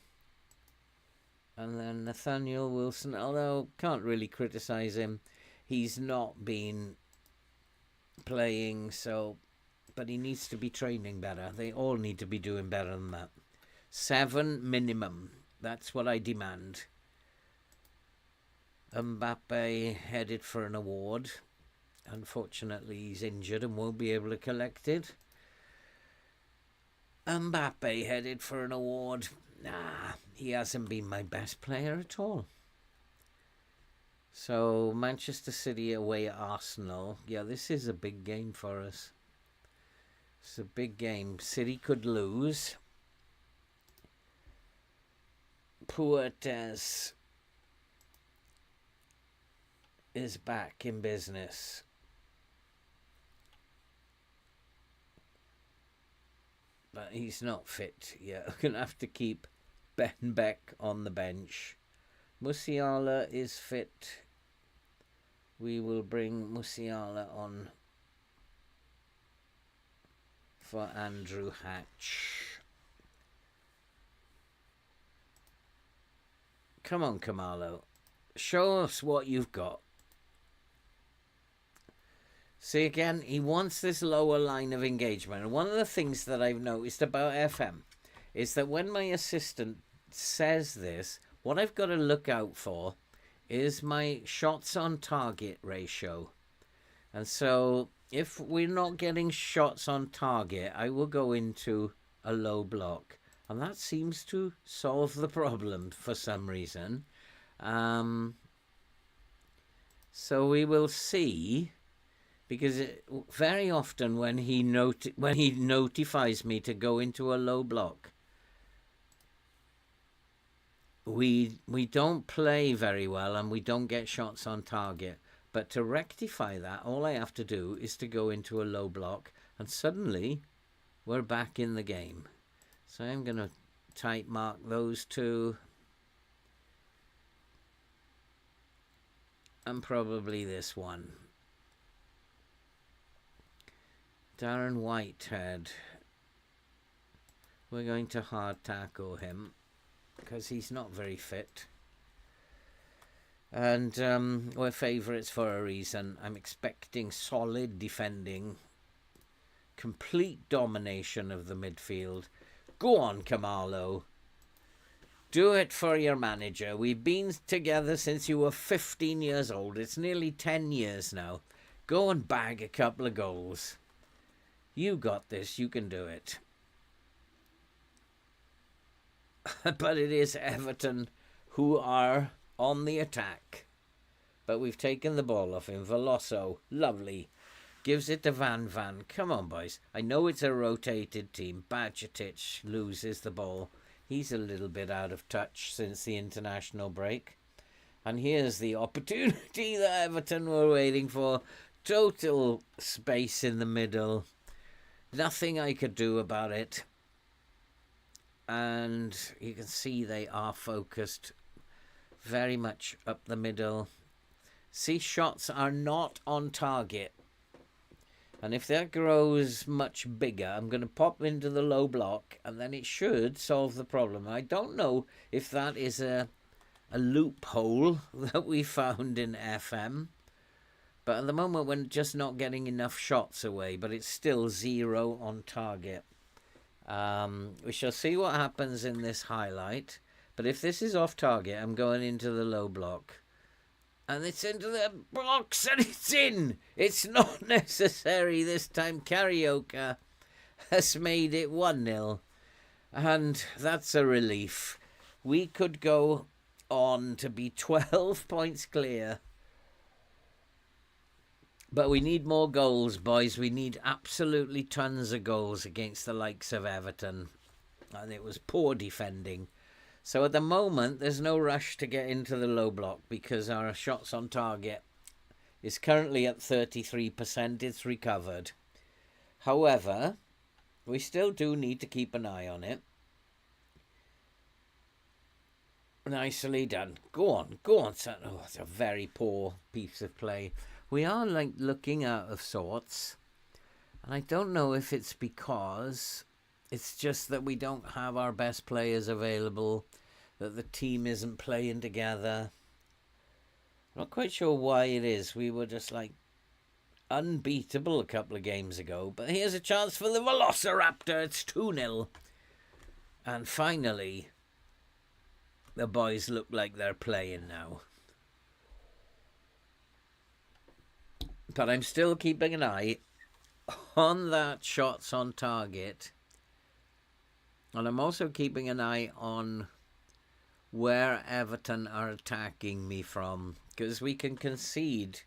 And then Nathaniel Wilson, although can't really criticise him. He's not been playing, but he needs to be training better. They all need to be doing better than that. 7 minimum. That's what I demand. Mbappe headed for an award. Unfortunately, he's injured and won't be able to collect it. Mbappe headed for an award. Nah, he hasn't been my best player at all. So, Manchester City away at Arsenal. Yeah, this is a big game for us. It's a big game. City could lose. Puertas is back in business. But he's not fit yet. We're going to have to keep Ben Beck on the bench. Musiala is fit. We will bring Musiala on for Andrew Hatch. Come on, Kamalo. Show us what you've got. See, again, he wants this lower line of engagement. And one of the things that I've noticed about FM is that when my assistant says this, what I've got to look out for is my shots on target ratio. And so if we're not getting shots on target, I will go into a low block. And that seems to solve the problem for some reason. So we will see, because very often when he notifies me to go into a low block, we don't play very well and we don't get shots on target. But to rectify that, all I have to do is to go into a low block, and suddenly we're back in the game. So I'm going to type mark those two. And probably this one. Darren Whitehead. We're going to hard tackle him because he's not very fit. And we're favourites for a reason. I'm expecting solid defending. Complete domination of the midfield. Go on, Kamalo. Do it for your manager. We've been together since you were 15 years old. It's nearly 10 years now. Go and bag a couple of goals. You got this. You can do it. But it is Everton who are on the attack. But we've taken the ball off him. Veloso. Lovely. Gives it to Van Van. Come on, boys. I know it's a rotated team. Bajcetic loses the ball. He's a little bit out of touch since the international break. And here's the opportunity that Everton were waiting for. Total space in the middle. Nothing I could do about it. And you can see they are focused very much up the middle. See, shots are not on target. And if that grows much bigger, I'm going to pop into the low block, and then it should solve the problem. I don't know if that is a loophole that we found in FM. But at the moment, we're just not getting enough shots away, but it's still 0 on target. We shall see what happens in this highlight. But if this is off target, I'm going into the low block. And it's into the box, and it's in. It's not necessary this time. Carioca has made it 1-0. And that's a relief. We could go on to be 12 points clear. But we need more goals, boys. We need absolutely tons of goals against the likes of Everton. And it was poor defending. So at the moment, there's no rush to get into the low block because our shots on target is currently at 33%. It's recovered. However, we still do need to keep an eye on it. Nicely done. Go on, son. Oh, it's a very poor piece of play. We are like looking out of sorts. And I don't know if it's because it's just that we don't have our best players available, that the team isn't playing together. I'm not quite sure why it is. We were just like unbeatable a couple of games ago. But here's a chance for the Velociraptor. It's 2-0. And finally, the boys look like they're playing now. But I'm still keeping an eye on that shots on target. And I'm also keeping an eye on where Everton are attacking me from. Because we can concede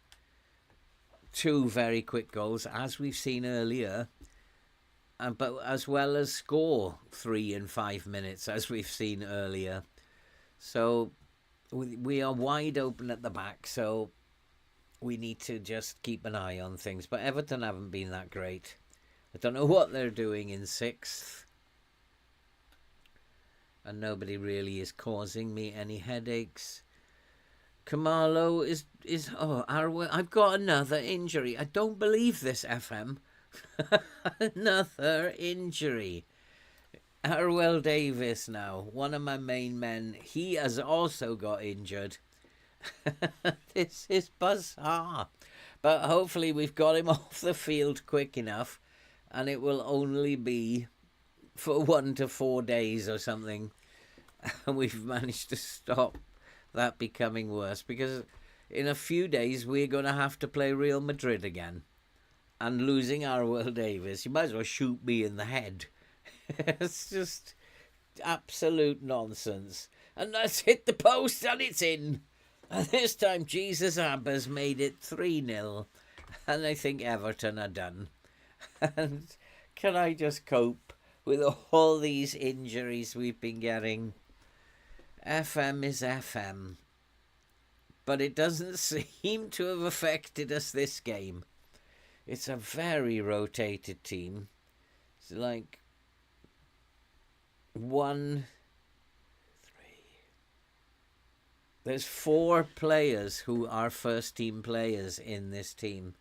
2 very quick goals, as we've seen earlier. But as well as score 3 in 5 minutes, as we've seen earlier. So we are wide open at the back. So we need to just keep an eye on things. But Everton haven't been that great. I don't know what they're doing in 6th. And nobody really is causing me any headaches. Kamalo is Arwell. I've got another injury. I don't believe this, FM. Another injury. Arwell Davis now, one of my main men. He has also got injured. This is bizarre. But hopefully we've got him off the field quick enough, and it will only be for 1 to 4 days or something. And we've managed to stop that becoming worse, because in a few days we're going to have to play Real Madrid again. And losing Arwell Davis, you might as well shoot me in the head. It's just absolute nonsense. And that's hit the post and it's in. And this time Jesus Abba's made it 3-0. And I think Everton are done. And can I just cope with all these injuries we've been getting? FM is FM. But it doesn't seem to have affected us this game. It's a very rotated team. It's like 1, 3. There's 4 players who are first team players in this team.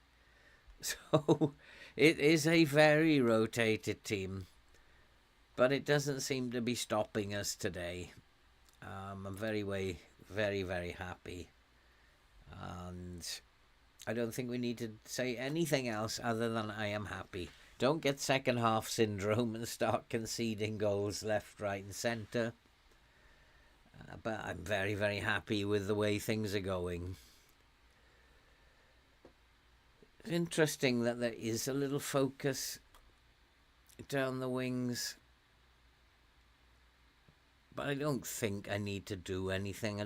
So it is a very rotated team. But it doesn't seem to be stopping us today. I'm very, very happy. And I don't think we need to say anything else other than I am happy. Don't get second half syndrome and start conceding goals left, right and centre. But I'm very, very happy with the way things are going. It's interesting that there is a little focus down the wings. But I don't think I need to do anything. I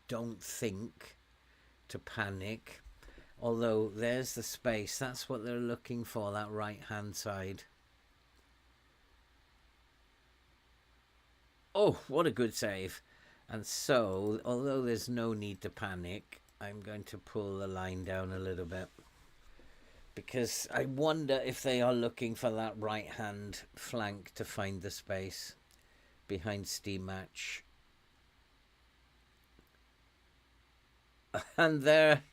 don't think to panic. Although there's the space. That's what they're looking for, that right-hand side. Oh, what a good save. And so, although there's no need to panic, I'm going to pull the line down a little bit. Because I wonder if they are looking for that right-hand flank to find the space behind Steam Match. And there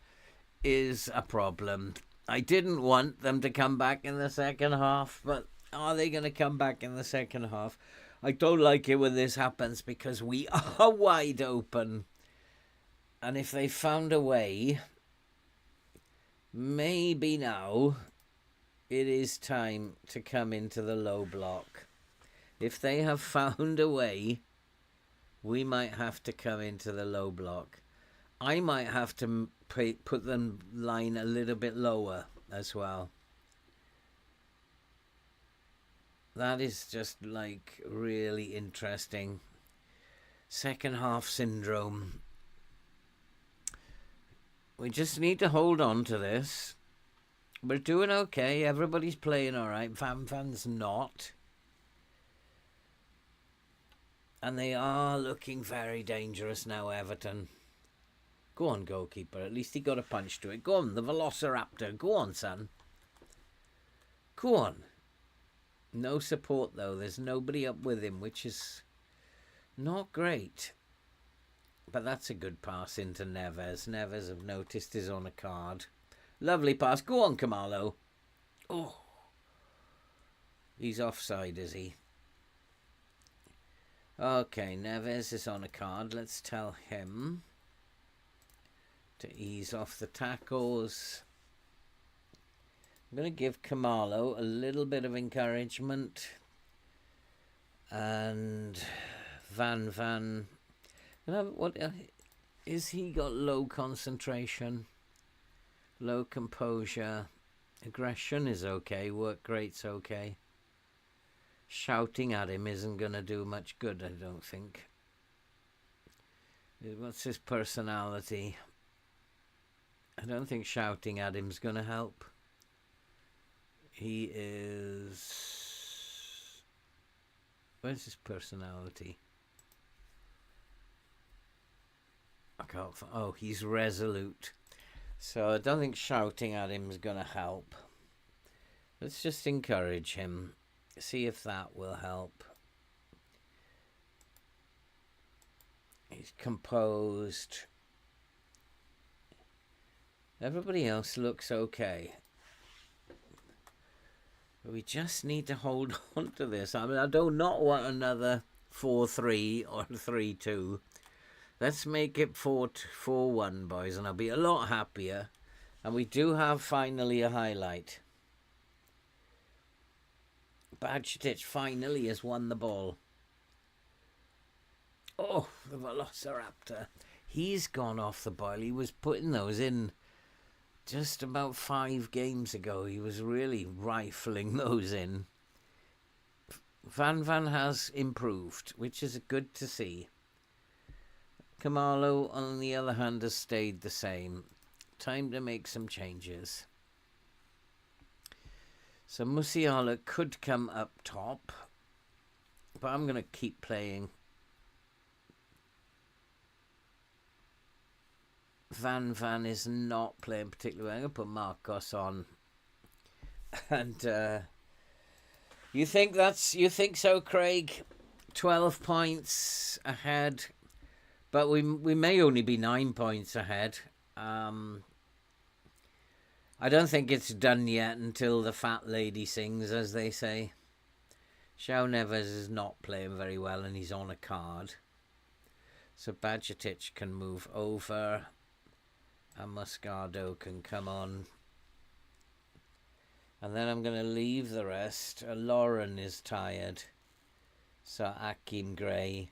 is a problem. I didn't want them to come back in the second half, but are they going to come back in the second half? I don't like it when this happens because we are wide open. And if they found a way, maybe now it is time to come into the low block. If they have found a way, we might have to come into the low block. I might have to put the line a little bit lower as well. That is just like really interesting. Second half syndrome. We just need to hold on to this. We're doing okay. Everybody's playing all right. Fan's not. And they are looking very dangerous now, Everton. Go on, goalkeeper. At least he got a punch to it. Go on, the Velociraptor. Go on, son. Go on. No support, though. There's nobody up with him, which is not great. But that's a good pass into Neves. Neves, I've noticed, is on a card. Lovely pass. Go on, Kamalo. Oh. He's offside, is he? Okay, Neves is on a card. Let's tell him to ease off the tackles. I'm going to give Kamalo a little bit of encouragement. And Van. What is he got? Low concentration, low composure, aggression is okay. Work rate's okay. Shouting at him isn't going to do much good, I don't think. What's his personality? I don't think shouting at him's going to help. He is... Where's his personality? I can't... Oh, he's resolute. So I don't think shouting at him is going to help. Let's just encourage him. See if that will help. He's composed. Everybody else looks okay. But we just need to hold on to this. I mean, I do not want another 4-3 or 3-2. Let's make it 4-1, boys, and I'll be a lot happier. And we do have finally a highlight. Bajcetic finally has won the ball. Oh, the Velociraptor. He's gone off the boil. He was putting those in just about 5 games ago. He was really rifling those in. Van has improved, which is good to see. Kamalo, on the other hand, has stayed the same. Time to make some changes. So Musiala could come up top, but I'm going to keep playing Van is not playing particularly well. I'm going to put Marcos on. And you think so, Craig? 12 points ahead. But we may only be 9 points ahead. I don't think it's done yet until the fat lady sings, as they say. João Neves is not playing very well and he's on a card. So Bajcetic can move over. And Moscardo can come on. And then I'm going to leave the rest. Lauren is tired. So Akeem Gray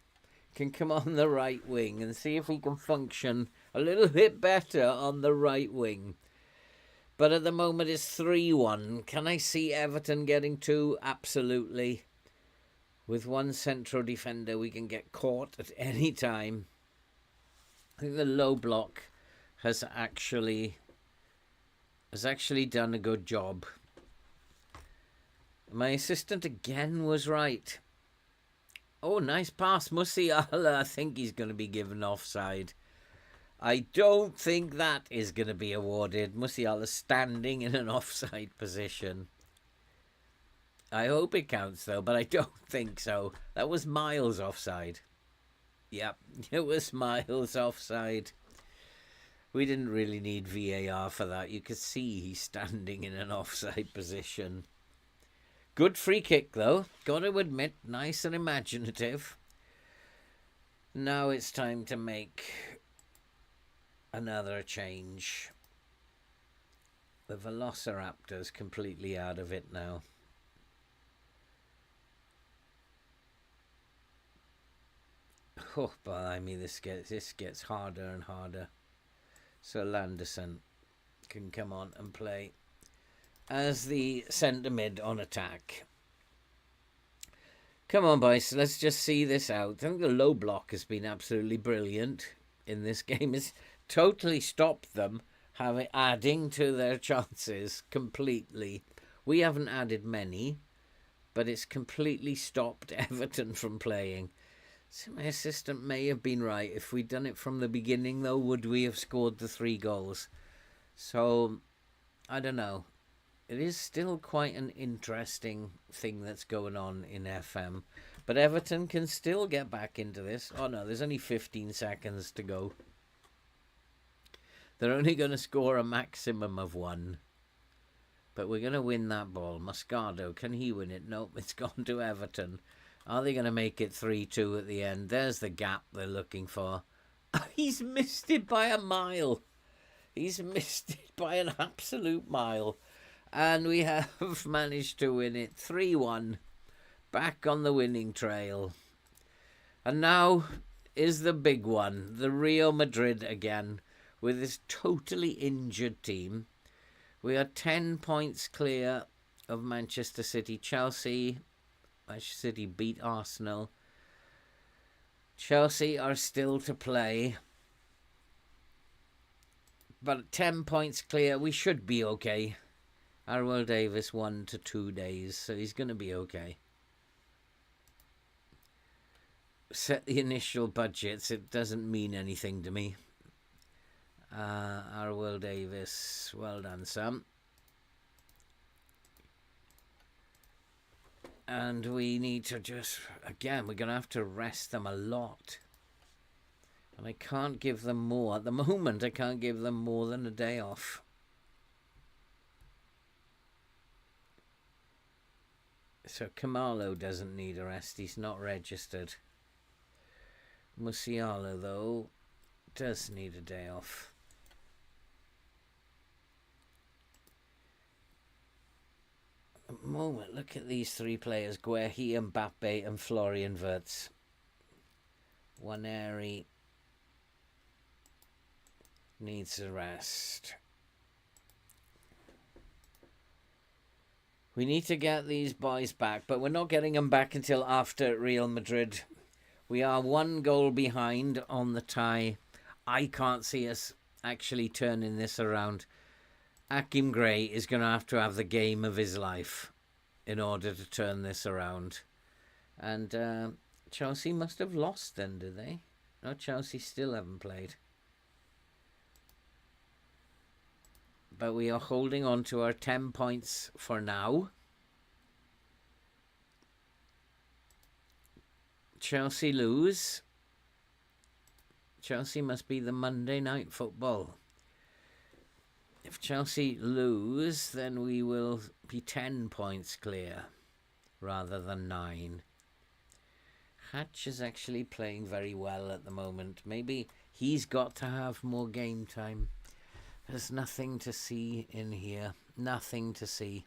can come on the right wing and see if he can function a little bit better on the right wing. But at the moment it's 3-1. Can I see Everton getting 2? Absolutely. With one central defender we can get caught at any time. I think the low block has actually done a good job. My assistant again was right. Oh, nice pass. Musiala, I think he's going to be given offside. I don't think that is going to be awarded. Musiala standing in an offside position. I hope it counts, though, but I don't think so. That was miles offside. Yep, it was miles offside. We didn't really need VAR for that. You could see he's standing in an offside position. Good free kick, though. Got to admit, nice and imaginative. Now it's time to make another change. The Velociraptor's completely out of it now. Oh, blimey, this gets harder and harder. So Landerson can come on and play as the centre mid on attack. Come on, boys. Let's just see this out. I think the low block has been absolutely brilliant in this game. It's totally stopped them adding to their chances completely. We haven't added many, but it's completely stopped Everton from playing. So my assistant may have been right. If we'd done it from the beginning, though, would we have scored the 3 goals? So, I don't know. It is still quite an interesting thing that's going on in FM. But Everton can still get back into this. Oh, no, there's only 15 seconds to go. They're only going to score a maximum of 1. But we're going to win that ball. Moscardo, can he win it? Nope, it's gone to Everton. Are they going to make it 3-2 at the end? There's the gap they're looking for. He's missed it by a mile. He's missed it by an absolute mile. And we have managed to win it 3-1. Back on the winning trail. And now is the big one. The Real Madrid again. With this totally injured team. We are 10 points clear of Manchester City. Manchester City beat Arsenal. Chelsea are still to play. But 10 points clear, we should be okay. Arwell Davis 1 to 2 days, so he's going to be okay. Set the initial budgets, it doesn't mean anything to me. Arwell Davis, well done, Sam. And we need to just, again, we're going to have to rest them a lot. And I can't give them more. At the moment, I can't give them more than a day off. So Kamalo doesn't need a rest. He's not registered. Musiala, though, does need a day off. At the moment, look at these three players. Guehi, Mbappe and Florian Wirtz. Waneri needs a rest. We need to get these boys back, but we're not getting them back until after Real Madrid. We are 1 goal behind on the tie. I can't see us actually turning this around. Akim Gray is going to have the game of his life in order to turn this around. And Chelsea must have lost then, did they? No, Chelsea still haven't played. But we are holding on to our 10 points for now. Chelsea lose. Chelsea must be the Monday Night Football. If Chelsea lose, then we will be 10 points clear rather than 9. Hatch is actually playing very well at the moment. Maybe he's got to have more game time. There's nothing to see in here. Nothing to see.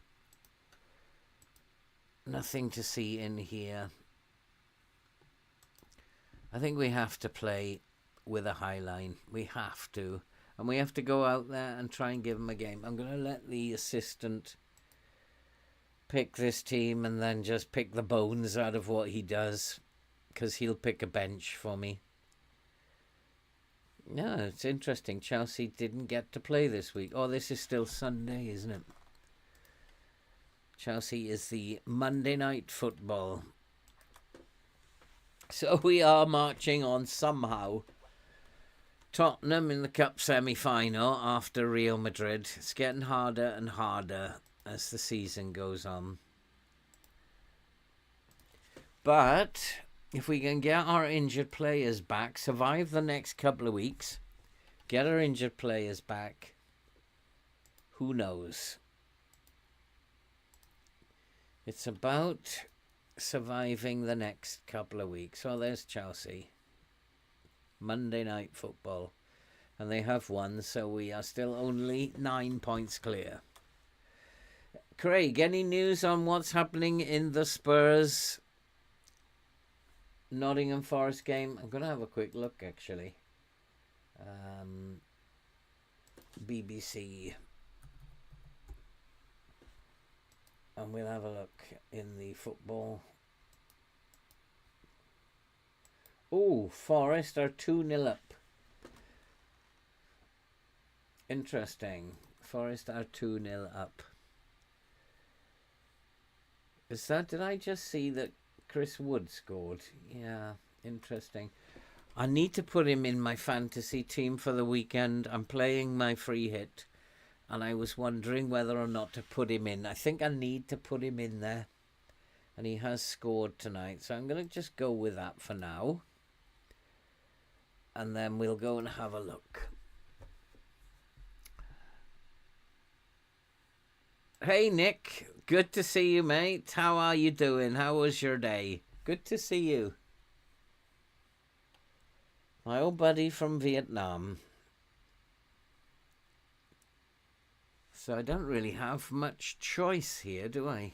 Nothing to see in here. I think we have to play with a high line. We have to. And we have to go out there and try and give them a game. I'm going to let the assistant pick this team and then just pick the bones out of what he does. Because he'll pick a bench for me. No, it's interesting. Chelsea didn't get to play this week. Oh, this is still Sunday, isn't it? Chelsea is the Monday Night Football. So we are marching on somehow. Tottenham in the Cup semi-final after Real Madrid. It's getting harder and harder as the season goes on. But if we can get our injured players back, survive the next couple of weeks, get our injured players back, who knows? It's about surviving the next couple of weeks. Well, there's Chelsea. Monday Night Football. And they have won, so we are still only 9 points clear. Craig, any news on what's happening in the Spurs Nottingham Forest game? I'm going to have a quick look, actually. BBC. And we'll have a look in the football. Oh, Forest are 2-0 up. Interesting. Forest are 2-0 up. Is that, did I just see that Chris Wood scored? Yeah, interesting. I need to put him in my fantasy team for the weekend. I'm playing my free hit, and I was wondering whether or not to put him in. I think I need to put him in there, and he has scored tonight, so I'm going to just go with that for now, and then we'll go and have a look. Hey Nick, good to see you, mate. How are you doing? How was your day? Good to see you. My old buddy from Vietnam. So I don't really have much choice here, do I?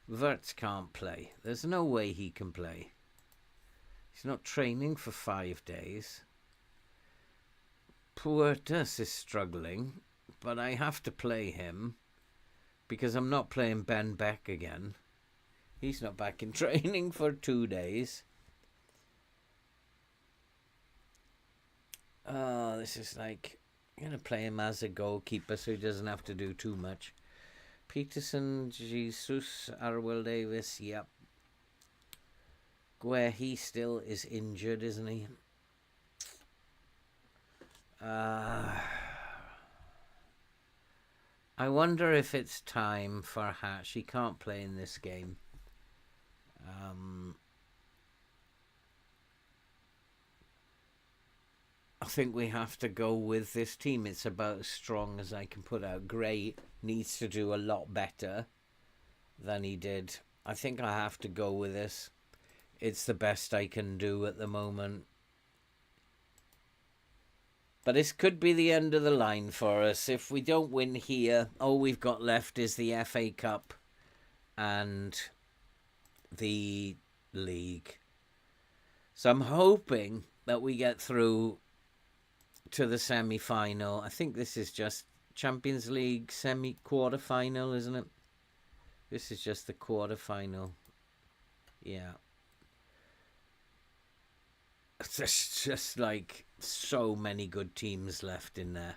Wirtz can't play. There's no way he can play. He's not training for 5 days. Puertas is struggling, but I have to play him because I'm not playing Ben Beck again. He's not back in training for 2 days. Oh, this is like, I'm going to play him as a goalkeeper so he doesn't have to do too much. Peterson, Jesus, Arwell Davis, yep. Where he still is injured, isn't he? Uh, I wonder if it's time for Hatch. He can't play in this game. I think we have to go with this team. It's about as strong as I can put out. Gray needs to do a lot better than he did. I think I have to go with this. It's the best I can do at the moment. But this could be the end of the line for us. If we don't win here, all we've got left is the FA Cup and the league. So I'm hoping that we get through to the semi-final. I think this is just Champions League quarter-final, isn't it? This is just the quarter-final. Yeah. There's just like so many good teams left in there.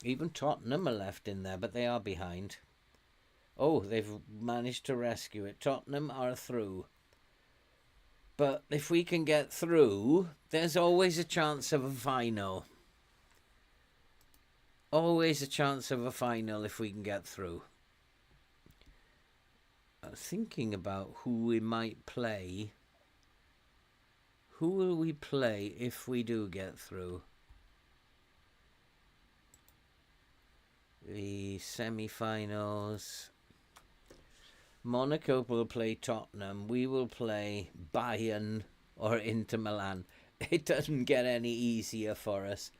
Even Tottenham are left in there, but they are behind. Oh, they've managed to rescue it. Tottenham are through. But if we can get through, there's always a chance of a final. Always a chance of a final if we can get through. I'm thinking about who we might play. Who will we play if we do get through? The semi-finals. Monaco will play Tottenham. We will play Bayern or Inter Milan. It doesn't get any easier for us.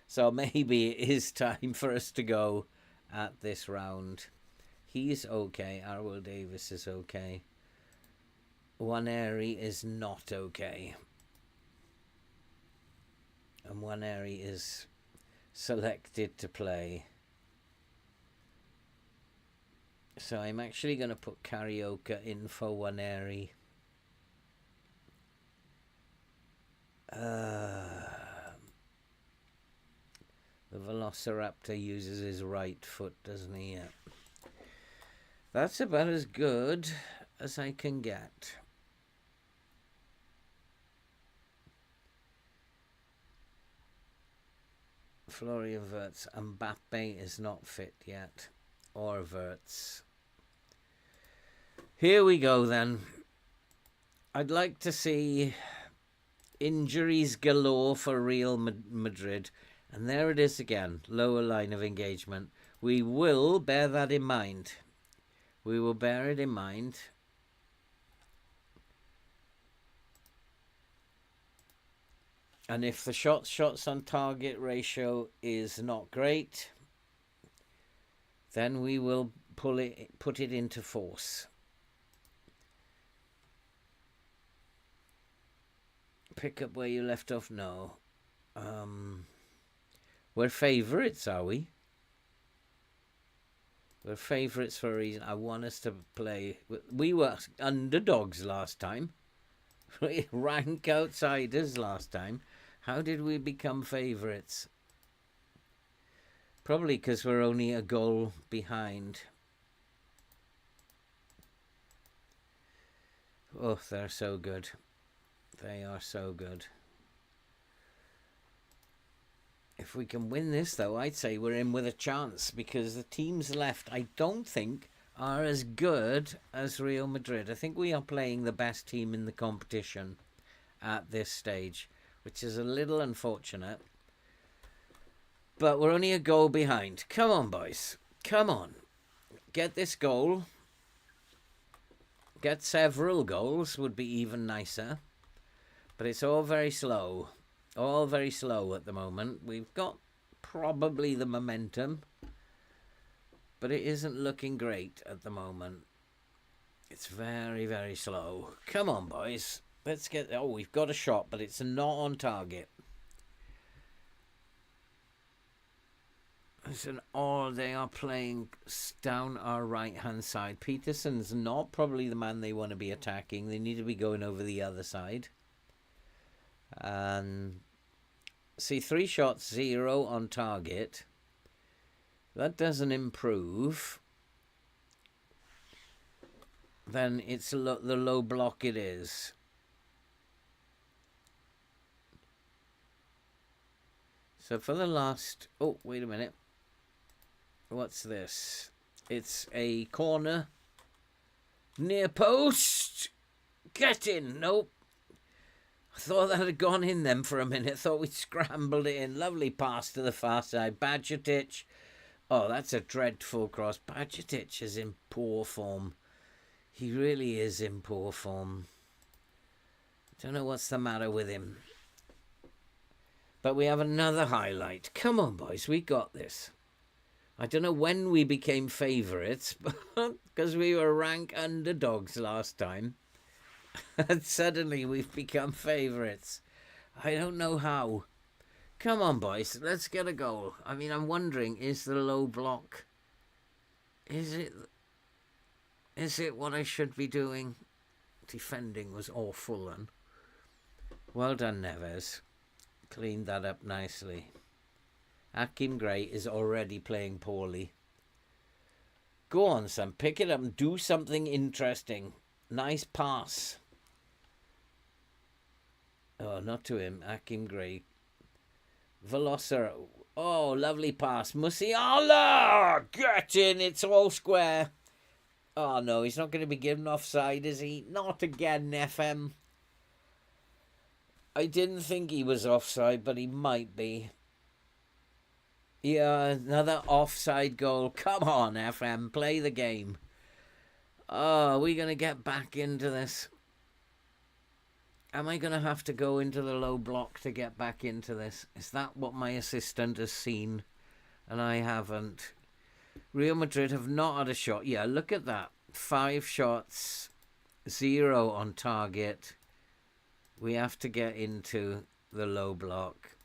So maybe it is time for us to go at this round. He's okay. Arwell Davis is okay. Waneri is not okay. And Waneri is selected to play. So I'm actually going to put Carioca in for Waneri. The Velociraptor uses his right foot, doesn't he? Yeah. That's about as good as I can get. Florian Wirtz. Mbappe is not fit yet. Or Wirtz. Here we go then. I'd like to see injuries galore for Real Madrid. And there it is again. Lower line of engagement. We will bear that in mind. We will bear it in mind. And if the shots on target ratio is not great, then we will put it into force. Pick up where you left off. No. We're favourites, are we? We're favourites for a reason. I want us to play. We were underdogs last time. Rank outsiders last time. How did we become favourites? Probably because we're only a goal behind. Oh, they're so good. They are so good. If we can win this, though, I'd say we're in with a chance because the teams left, I don't think, are as good as Real Madrid. I think we are playing the best team in the competition at this stage, which is a little unfortunate. But we're only a goal behind. Come on, boys. Come on. Get this goal. Get several goals would be even nicer. But it's all very slow. All very slow at the moment. We've got probably the momentum. But it isn't looking great at the moment. It's very, very slow. Come on, boys. Let's get... Oh, we've got a shot, but it's not on target. They are playing down our right-hand side. Peterson's not probably the man they want to be attacking. They need to be going over the other side. See, 3 shots, 0 on target. That doesn't improve. Then it's the low block it is. So for the last... Oh, wait a minute. What's this? It's a corner. Near post. Get in. Nope. I thought that had gone in then for a minute. Thought we'd scrambled it in. Lovely pass to the far side. Badgertich. Oh, that's a dreadful cross. Badgertich is in poor form. He really is in poor form. Don't know what's the matter with him. But we have another highlight. Come on, boys. We got this. I don't know when we became favourites, because we were rank underdogs last time. And suddenly we've become favourites. I don't know how. Come on, boys. Let's get a goal. I mean, I'm wondering, is the low block... Is it what I should be doing? Defending was awful then. Well done, Neves. Cleaned that up nicely. Akim Gray is already playing poorly. Go on, son. Pick it up and do something interesting. Nice pass. Oh, not to him. Akim Gray. Velocer. Oh, lovely pass. Musiala! Get in. It's all square. Oh, no. He's not going to be given offside, is he? Not again, FM. I didn't think he was offside, but he might be. Yeah, another offside goal. Come on, FM. Play the game. Oh, are we going to get back into this? Am I going to have to go into the low block to get back into this? Is that what my assistant has seen and I haven't? Real Madrid have not had a shot. Yeah, look at that. 5 shots, 0 on target. We have to get into the low block.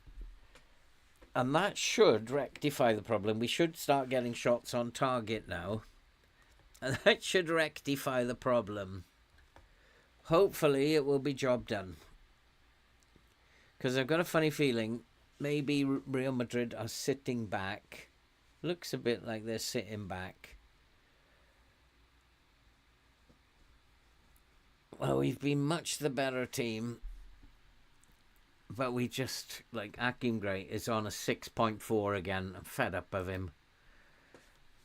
And that should rectify the problem. We should start getting shots on target now. And that should rectify the problem. Hopefully it will be job done. Because I've got a funny feeling maybe Real Madrid are sitting back. Looks a bit like they're sitting back. Well, we've been much the better team. But we just, like, Akim Gray is on a 6.4 again. I'm fed up of him.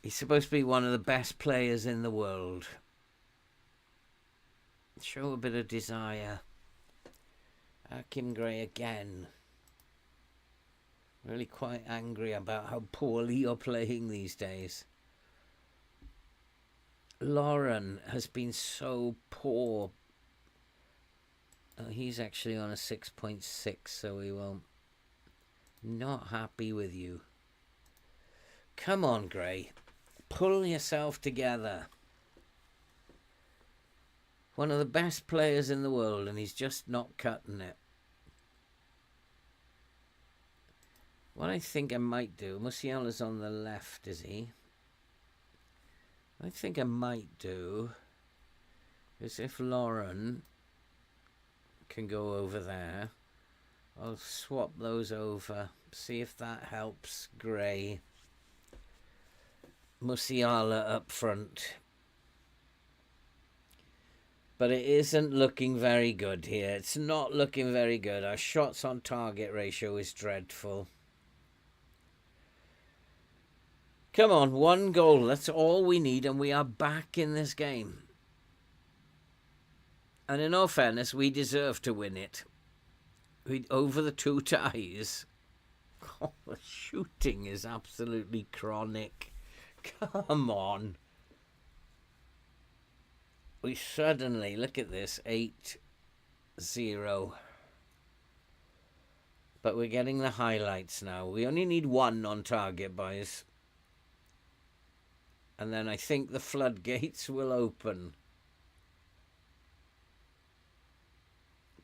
He's supposed to be one of the best players in the world. Show a bit of desire. Akim Gray again. Really quite angry about how poorly you're playing these days. Lauren has been so poor. Oh, he's actually on a 6.6, so we won't. Not happy with you. Come on, Gray. Pull yourself together. One of the best players in the world, and he's just not cutting it. What I think I might do... Musiala's on the left, is he? What I think I might do is if Lauren can go over there, I'll swap those over, see if that helps Gray. Musiala up front. But it isn't looking very good here. It's not looking very good. Our shots on target ratio is dreadful. Come on, 1 goal. That's all we need, and we are back in this game. And in all fairness, we deserve to win it. Over the 2 ties. Oh, the shooting is absolutely chronic. Come on. We suddenly, look at this, 8-0. But we're getting the highlights now. We only need 1 on target, boys. And then I think the floodgates will open.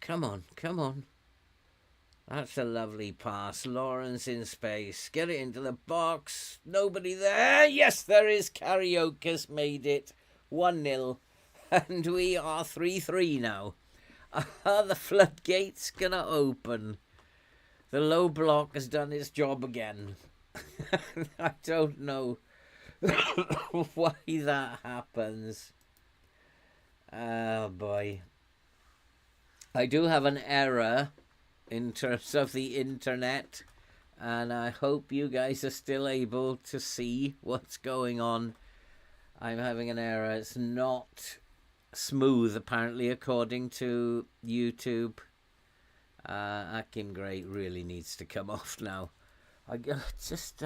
Come on, come on. That's a lovely pass. Lawrence in space. Get it into the box. Nobody there. Yes, there is. Karaoke's made it. 1-0. And we are 3-3 now. The floodgate's going to open. The low block has done its job again. I don't know why that happens. Oh, boy. I do have an error in terms of the internet. and I hope you guys are still able to see what's going on. I'm having an error. It's not smooth, apparently, according to YouTube. Akim Gray really needs to come off now. I just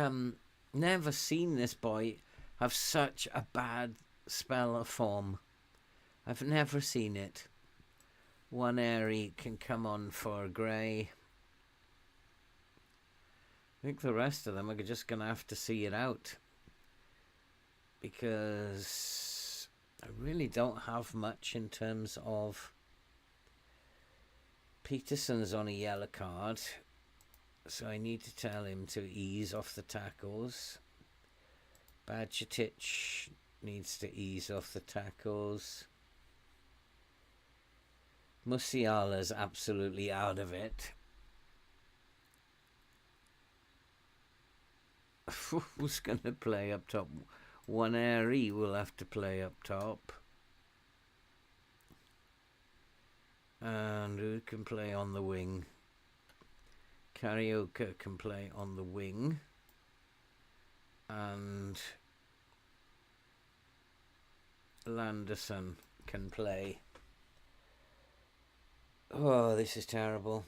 never seen this boy have such a bad spell of form. I've never seen it. One airy can come on for Gray. I think the rest of them are just going to have to see it out, because I really don't have much in terms of... Peterson's on a yellow card, so I need to tell him to ease off the tackles. Bajcetic needs to ease off the tackles. Musiala's absolutely out of it. Who's going to play up top? One airy will have to play up top. And who can play on the wing? Karaoke can play on the wing. And Landerson can play. Oh, this is terrible.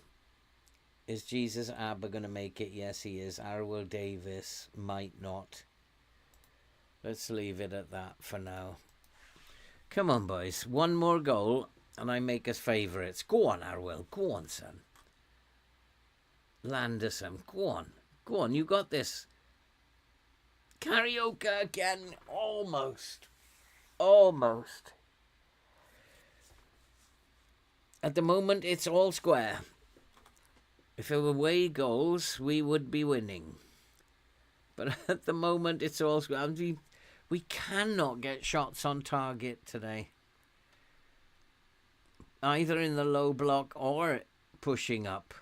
Is Jesus Abba going to make it? Yes, he is. Arwell Davis might not. Let's leave it at that for now. Come on, boys. One more goal, and I make us favourites. Go on, Arwell. Go on, son. Landerson. Go on. Go on. You got this. Karaoke again. Almost. Almost. At the moment, it's all square. If it were away goals, we would be winning. But at the moment, it's all square. I mean, we cannot get shots on target today. Either in the low block or pushing up.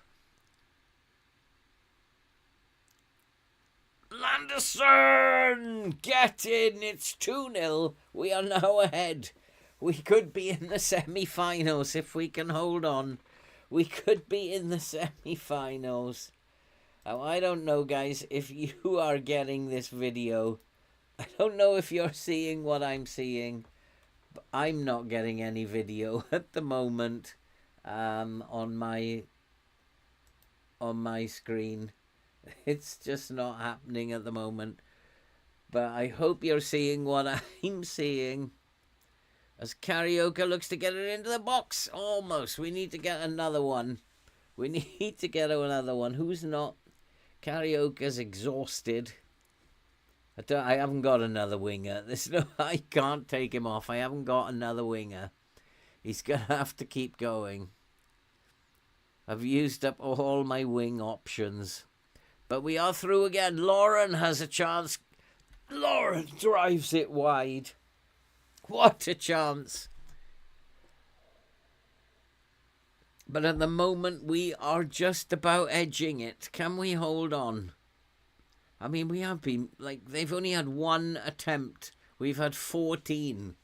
Landerson! Get in! It's 2-0. We are now ahead. We could be in the semi-finals if we can hold on. We could be in the semi-finals. Now, I don't know, guys, if you are getting this video. I don't know if you're seeing what I'm seeing. But I'm not getting any video at the moment on my screen. It's just not happening at the moment. But I hope you're seeing what I'm seeing. As Karaoke looks to get it into the box. Almost. We need to get another one. We need to get another one. Who's not? Karaoke's exhausted. I haven't got another winger. I can't take him off. I haven't got another winger. He's going to have to keep going. I've used up all my wing options. But we are through again. Lauren has a chance. Lauren drives it wide. What a chance. But at the moment, we are just about edging it. Can we hold on? I mean, we have been, they've only had one attempt. We've had 14.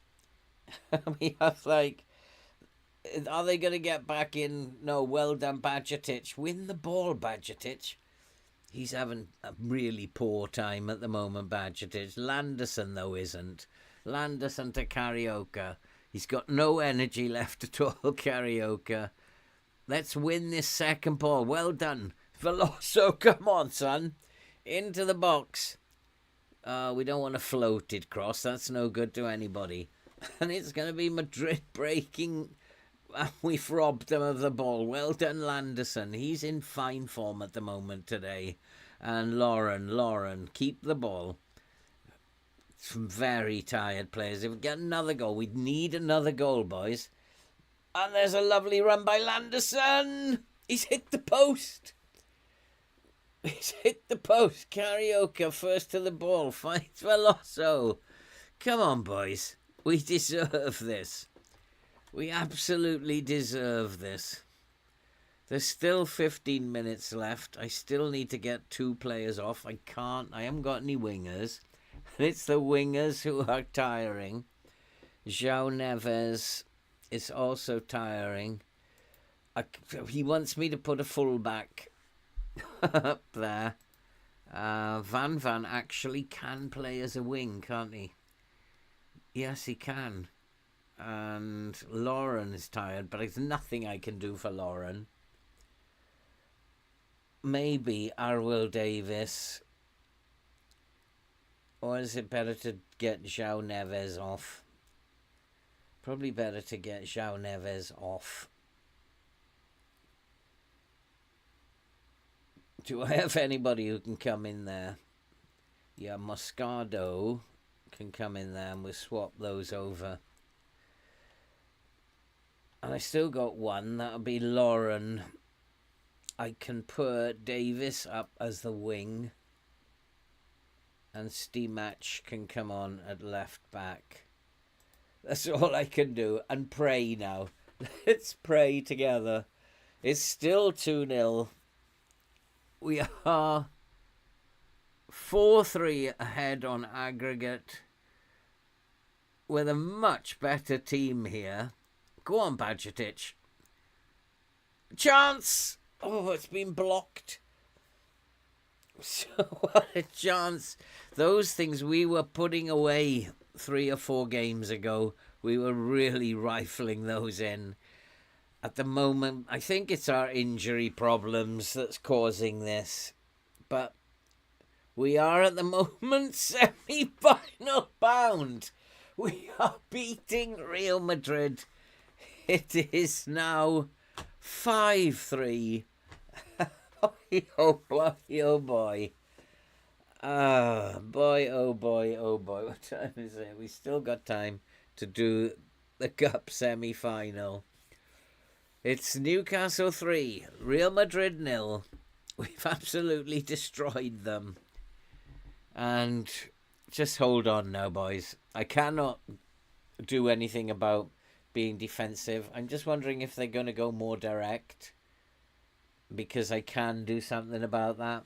We have, are they going to get back in? No, well done, Bajcetic. Win the ball, Bajcetic. He's having a really poor time at the moment, Bajcetic. Landerson, though, isn't. Landerson to Karaoke. He's got no energy left at all, Karaoke. Let's win this second ball. Well done. Veloso, come on, son. Into the box. We don't want a floated cross. That's no good to anybody. And it's going to be Madrid breaking. We've robbed them of the ball. Well done, Landerson. He's in fine form at the moment today. And Lauren, keep the ball. Some very tired players. If we get another goal, we'd need another goal, boys. And there's a lovely run by Landerson. He's hit the post. He's hit the post. Karaoke first to the ball. Finds Veloso. Come on, boys. We deserve this. We absolutely deserve this. There's still 15 minutes left. I still need to get 2 players off. I haven't got any wingers. And it's the wingers who are tiring. João Neves is also tiring. He wants me to put a fullback up there. Van Van actually can play as a wing, can't he? Yes, he can. And Lauren is tired, but there's nothing I can do for Lauren. Maybe Arwell Davis. Or is it better to get João Neves off? Probably better to get João Neves off. Do I have anybody who can come in there? Yeah, Moscardo can come in there and we'll swap those over. And I still got one. That'll be Lauren. I can put Davis up as the wing. And Stimac can come on at left back. That's all I can do. And pray now. Let's pray together. It's still 2-0. We are 4-3 ahead on aggregate. With a much better team here. Go on, Bajcetic. Chance! Oh, it's been blocked. So what a chance. Those things we were putting away 3 or 4 games ago, we were really rifling those in. At the moment, I think it's our injury problems that's causing this. But we are at the moment semi-final bound. We are beating Real Madrid. It is now 5-3. Oh boy, oh boy. Boy, oh boy, oh boy. What time is it? We still got time to do the Cup semi-final. It's Newcastle 3, Real Madrid 0. We've absolutely destroyed them. And just hold on now, boys. I cannot do anything about being defensive. I'm just wondering if they're going to go more direct. Because I can do something about that.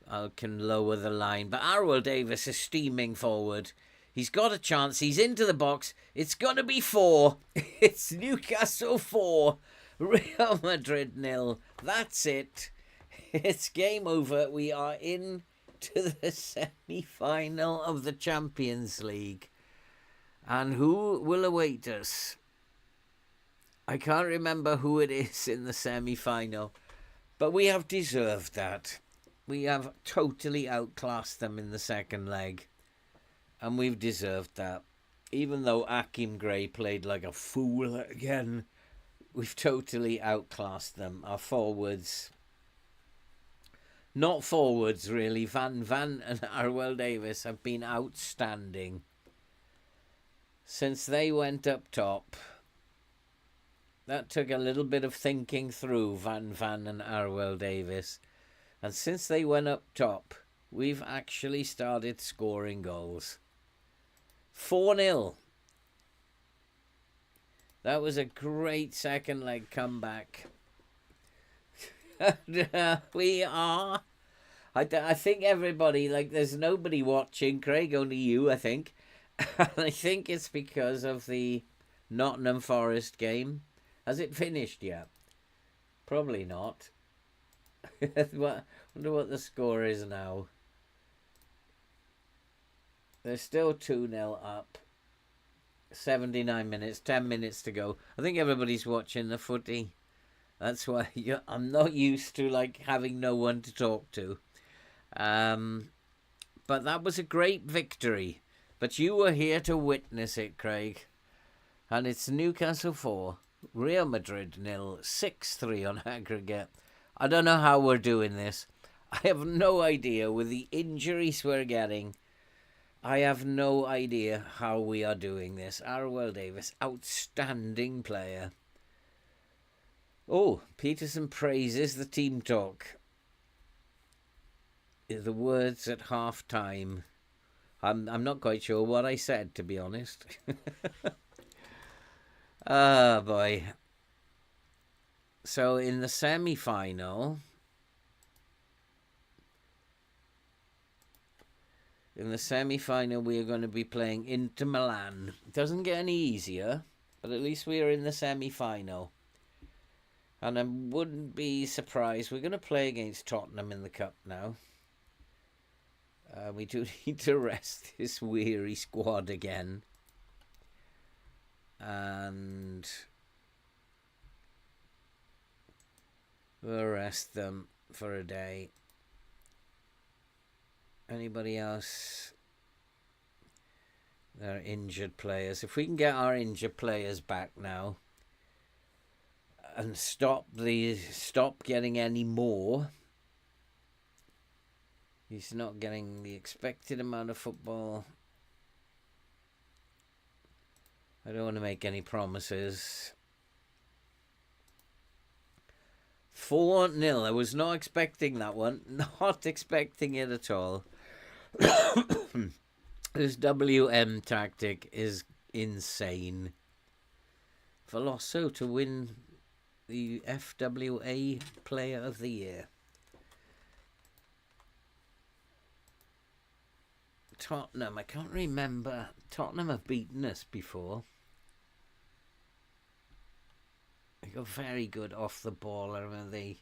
I can lower the line. But Arwell Davis is steaming forward. He's got a chance. He's into the box. It's going to be 4. It's Newcastle 4. Real Madrid 0. That's it. It's game over. We are in to the semi-final of the Champions League. And who will await us? I can't remember who it is in the semi-final. But we have deserved that. We have totally outclassed them in the second leg. And we've deserved that. Even though Akim Gray played like a fool again, we've totally outclassed them. Our forwards, not forwards really, Van and Arwell Davis have been outstanding. Since they went up top, that took a little bit of thinking through, Van and Arwell Davis. And since they went up top, we've actually started scoring goals. 4-0. That was a great second leg comeback. We are. I think everybody, like, there's nobody watching. Craig, only you, I think. And I think it's because of the Nottingham Forest game. Has it finished yet? Probably not. Wonder what the score is now. They're still 2-0 up. 79 minutes, 10 minutes to go. I think everybody's watching the footy. That's why I'm not used to like having no one to talk to. But that was a great victory. But you were here to witness it, Craig. And it's Newcastle 4, Real Madrid 0, 6-3 on aggregate. I don't know how we're doing this. I have no idea with the injuries we're getting. I have no idea how we are doing this. Arwell Davis, outstanding player. Oh, Peterson praises the team talk. The words at half time. I'm not quite sure what I said, to be honest. Ah, boy. So in the semi-final, we are going to be playing Inter Milan. It doesn't get any easier, but at least we are in the semi-final. And I wouldn't be surprised. We're going to play against Tottenham in the Cup now. We do need to rest this weary squad again. And we'll rest them for a day. Anybody else? There are injured players. If we can get our injured players back now and stop getting any more. He's not getting the expected amount of football. I don't want to make any promises. 4-0. I was not expecting that one. Not expecting it at all. This WM tactic is insane. Veloso to win the FWA Player of the Year. Tottenham. I can't remember. Tottenham have beaten us before. They got very good off the ball. I remember they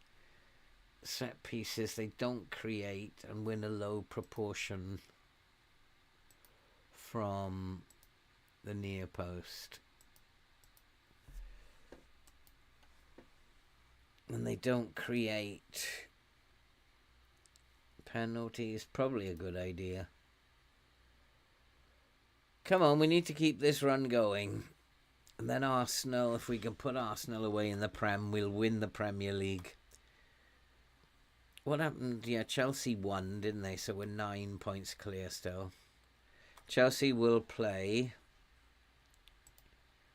set pieces they don't create and win a low proportion from the near post. And they don't create penalties. Probably a good idea. Come on, we need to keep this run going. And then Arsenal, if we can put Arsenal away in the Prem, we'll win the Premier League. What happened? Yeah, Chelsea won, didn't they? So we're 9 points clear still. Chelsea will play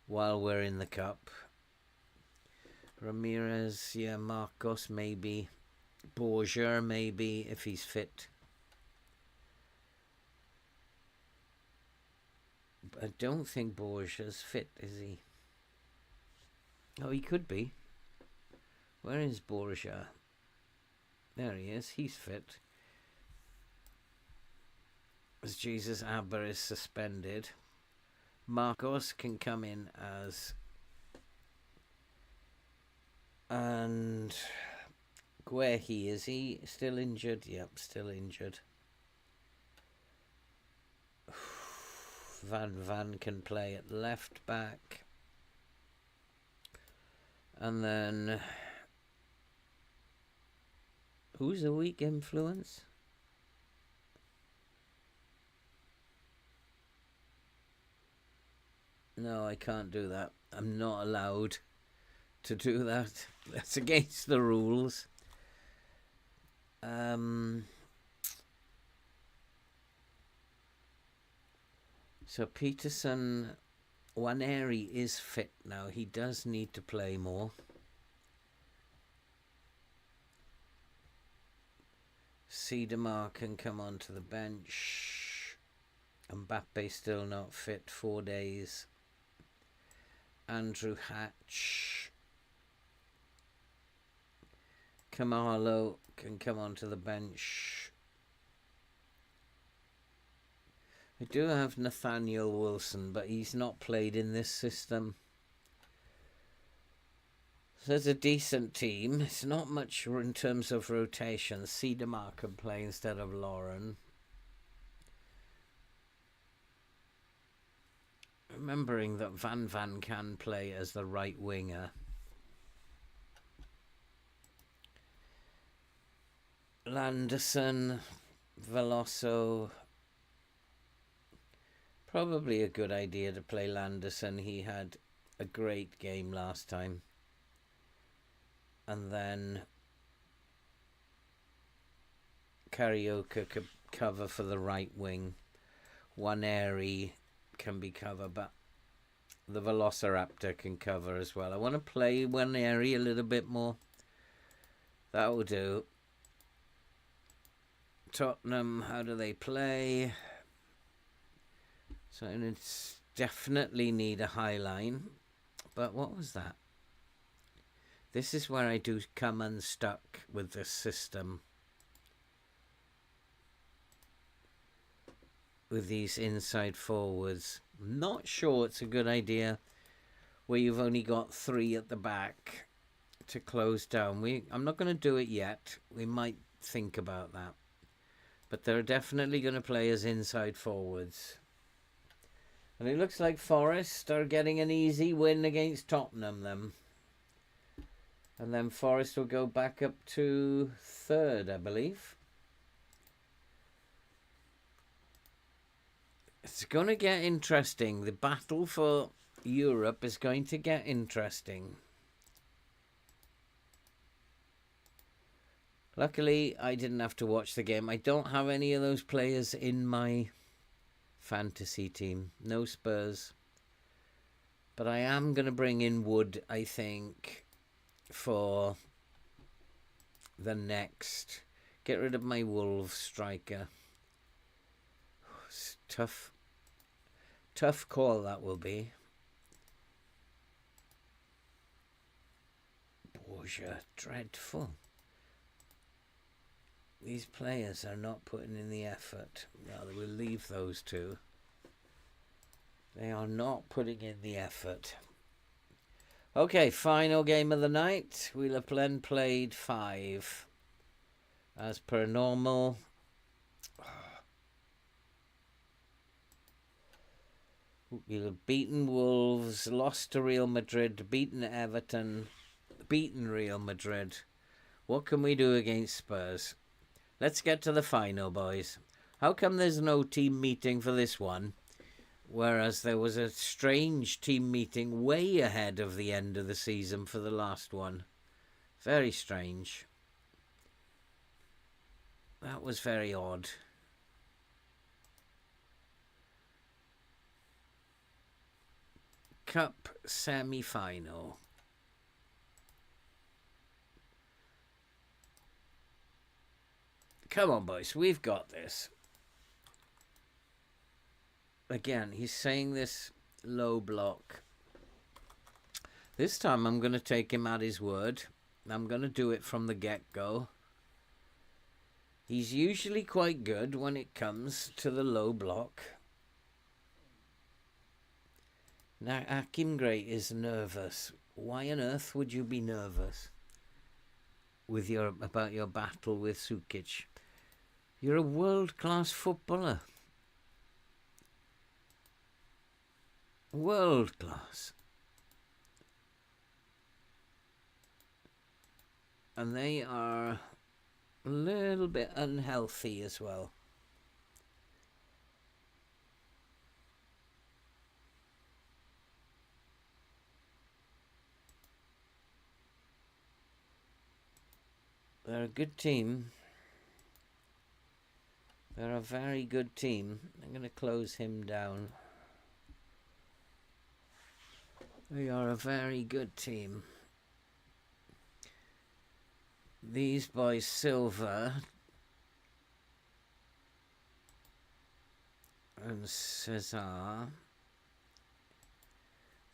while we're in the cup. Ramirez, yeah, Marcos maybe. Borgia maybe, if he's fit. I don't think Borgia's fit, is he? Oh, he could be. Where is Borgia? There he is. He's fit. As Jesus Aber is suspended. Marcos can come in as... And... Guehi, is he still injured? Yep, still injured. Van can play at left back. And then... Who's a weak influence? No, I can't do that. I'm not allowed to do that. That's against the rules. So Peterson, Waneri is fit now. He does need to play more. Siedemar can come onto the bench. Mbappe still not fit. 4 days. Andrew Hatch. Kamalo can come onto the bench. I do have Nathaniel Wilson, but he's not played in this system. So it's a decent team. It's not much in terms of rotation. Siedemar can play instead of Lauren. Remembering that Van can play as the right winger. Landerson, Veloso. Probably a good idea to play Landerson. He had a great game last time. And then Carioca could cover for the right wing. Waneri can be covered, but the Velociraptor can cover as well. I want to play Waneri a little bit more. That will do. Tottenham, how do they play? So it's definitely need a high line. But what was that? This is where I do come unstuck with this system. With these inside forwards. I'm not sure it's a good idea where you've only got 3 at the back to close down. I'm not going to do it yet. We might think about that. But they're definitely going to play as inside forwards. And it looks like Forest are getting an easy win against Tottenham then. And then Forest will go back up to third, I believe. It's going to get interesting. The battle for Europe is going to get interesting. Luckily, I didn't have to watch the game. I don't have any of those players in my fantasy team. No Spurs. But I am going to bring in Wood, I think, for the next. Get rid of my Wolves striker. It's tough call that will be. Borgia, dreadful. These players are not putting in the effort. No, we'll leave those two. They are not putting in the effort. Okay, final game of the night. We'll have then played 5. As per normal. We'll have beaten Wolves, lost to Real Madrid, beaten Everton, beaten Real Madrid. What can we do against Spurs? Let's get to the final, boys. How come there's no team meeting for this one? Whereas there was a strange team meeting way ahead of the end of the season for the last one. Very strange. That was very odd. Cup semi-final. Come on, boys. We've got this. Again, he's saying this low block. This time I'm going to take him at his word. I'm going to do it from the get-go. He's usually quite good when it comes to the low block. Now, Akim Gray is nervous. Why on earth would you be nervous with about your battle with Sukic? You're a world-class footballer. World class. And they are a little bit unhealthy as well. They're a good team. They're a very good team. I'm going to close him down. They are a very good team. These boys, Silva and Cesar,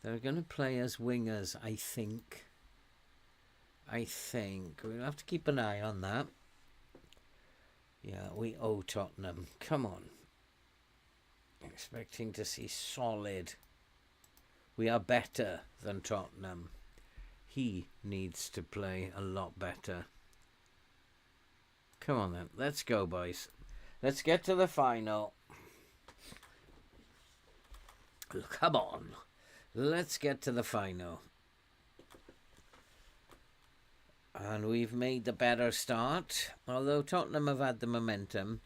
they're going to play as wingers, I think. We'll have to keep an eye on that. Yeah, we owe Tottenham. Come on. Expecting to see solid. We are better than Tottenham. He needs to play a lot better. Come on then. Let's go, boys. Let's get to the final. Come on. Let's get to the final. And we've made the better start. Although Tottenham have had the momentum.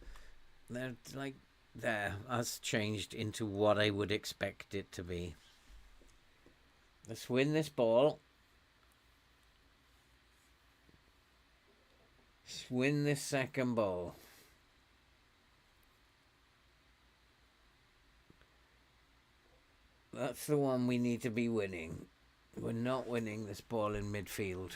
They're like there. Has changed into what I would expect it to be. Let's win this ball. Let's win this second ball. That's the one we need to be winning. We're not winning this ball in midfield.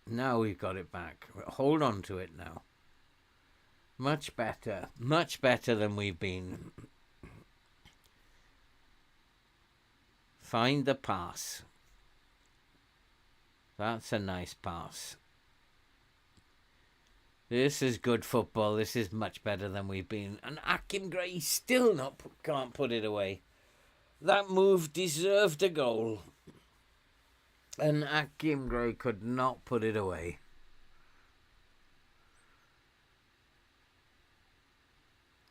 Now we've got it back. Hold on to it now. Much better. Much better than we've been. Find the pass. That's a nice pass. This is good football. This is much better than we've been. And Akim Gray still can't put it away. That move deserved a goal. And Akim Gray could not put it away.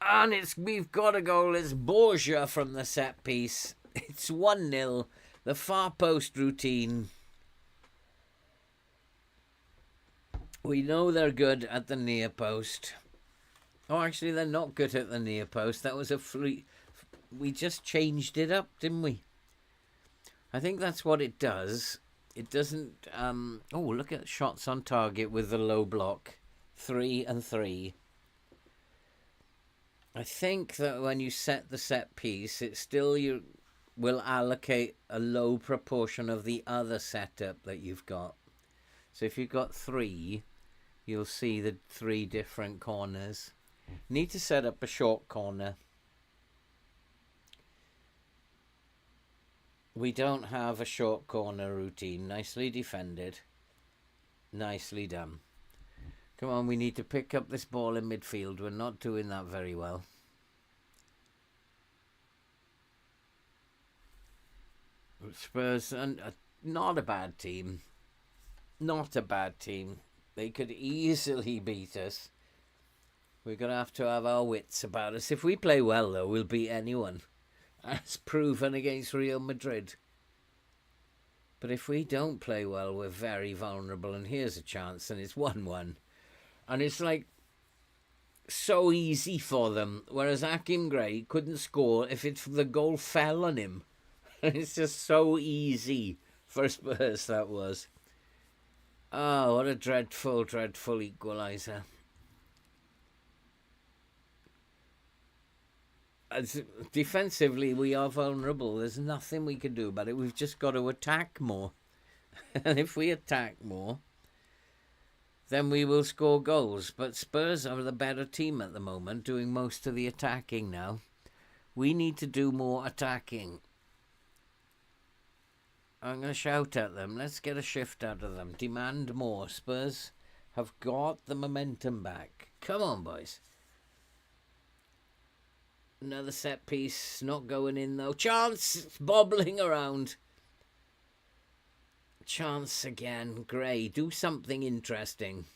And we've got a goal. It's Borgia from the set piece. It's 1-0. The far post routine. We know they're good at the near post. Oh, actually, they're not good at the near post. That was a free. We just changed it up, didn't we? I think that's what it does. It doesn't. Oh, look at shots on target with the low block. 3 and 3. I think that when you set the set piece, it still you will allocate a low proportion of the other setup that you've got. So if you've got 3, you'll see the 3 different corners. Need to set up a short corner. We don't have a short corner routine. Nicely defended. Nicely done. Come on, we need to pick up this ball in midfield. We're not doing that very well. Spurs, not a bad team. Not a bad team. They could easily beat us. We're going to have our wits about us. If we play well, though, we'll beat anyone. As proven against Real Madrid. But if we don't play well, we're very vulnerable. And here's a chance, and it's 1-1. And it's like so easy for them. Whereas Hakim Gray couldn't score if the goal fell on him. It's just so easy for Spurs, that was. Oh, what a dreadful, dreadful equaliser. Defensively, we are vulnerable. There's nothing we can do about it. We've just got to attack more. And if we attack more, then we will score goals. But Spurs are the better team at the moment, doing most of the attacking now. We need to do more attacking. I'm going to shout at them. Let's get a shift out of them. Demand more. Spurs have got the momentum back. Come on, boys. Another set piece. Not going in, though. Chance. It's bobbling around. Chance again. Gray, do something interesting.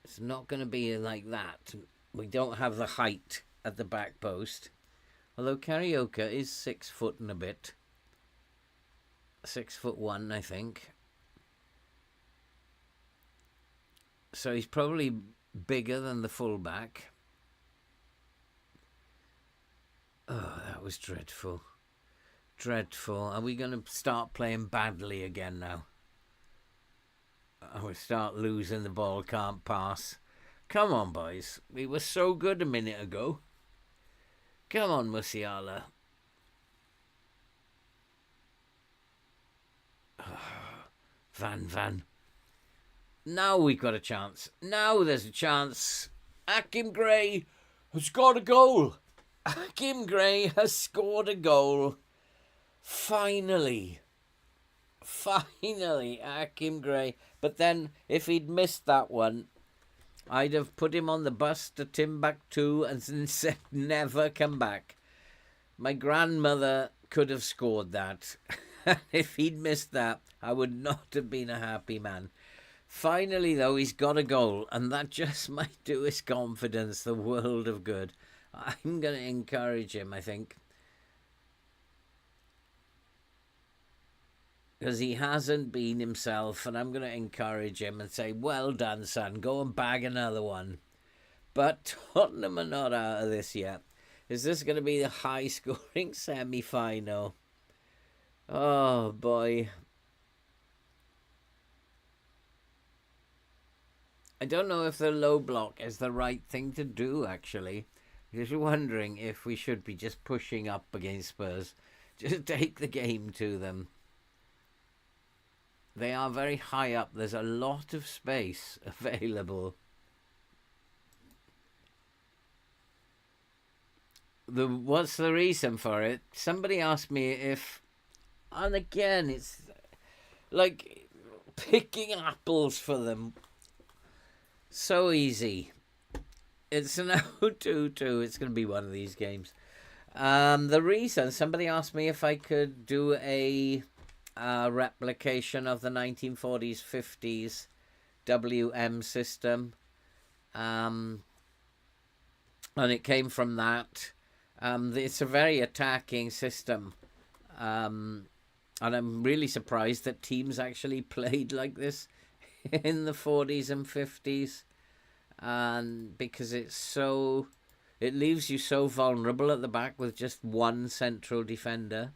It's not going to be like that. We don't have the height at the back post. Although Carioca is 6 foot and a bit. 6'1", I think. So he's probably bigger than the fullback. Oh, that was dreadful. Dreadful. Are we going to start playing badly again now? We start losing the ball, can't pass. Come on, boys. We were so good a minute ago. Come on, Musiala. Van. Now we've got a chance. Now there's a chance. Hakim Gray has scored a goal. Hakim Gray has scored a goal. Finally, Hakim Gray. But then, if he'd missed that one, I'd have put him on the bus to Timbuktu and said, never come back. My grandmother could have scored that. If he'd missed that, I would not have been a happy man. Finally, though, he's got a goal, and that just might do his confidence the world of good. I'm going to encourage him, I think. Because he hasn't been himself, and I'm going to encourage him and say, well done, son, go and bag another one. But Tottenham are not out of this yet. Is this going to be the high-scoring semi-final? Oh, boy. I don't know if the low block is the right thing to do, actually. Just wondering if we should be just pushing up against Spurs. Just take the game to them. They are very high up. There's a lot of space available. What's the reason for it? Somebody asked me if... And again, it's like picking apples for them. So easy. It's an 0-2-2. It's going to be one of these games. The reason, somebody asked me if I could do a replication of the 1940s, 50s WM system. and it came from that. It's a very attacking system, and I'm really surprised that teams actually played like this in the 40s and 50s, and because it leaves you so vulnerable at the back with just one central defender.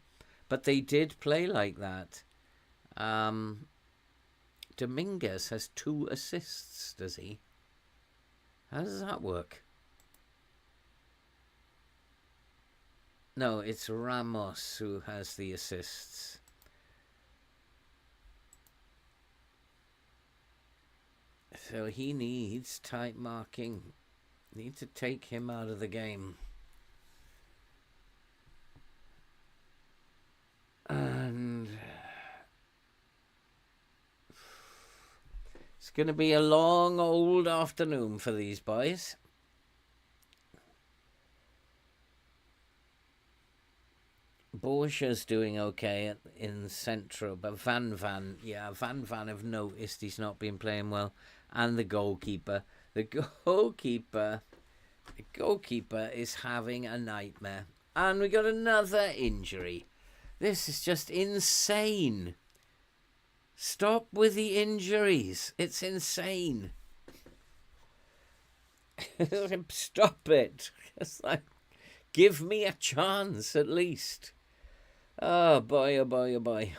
But they did play like that. Dominguez has 2 assists, does he? How does that work? No, it's Ramos who has the assists. So he needs tight marking. Need to take him out of the game. And it's going to be a long old afternoon for these boys. Borgia's doing okay in central, but Van, I've noticed he's not been playing well. And the goalkeeper. The goalkeeper is having a nightmare. And we got another injury. This is just insane. Stop with the injuries. It's insane. Stop it. It's like, give me a chance at least. Oh boy, oh boy, oh boy.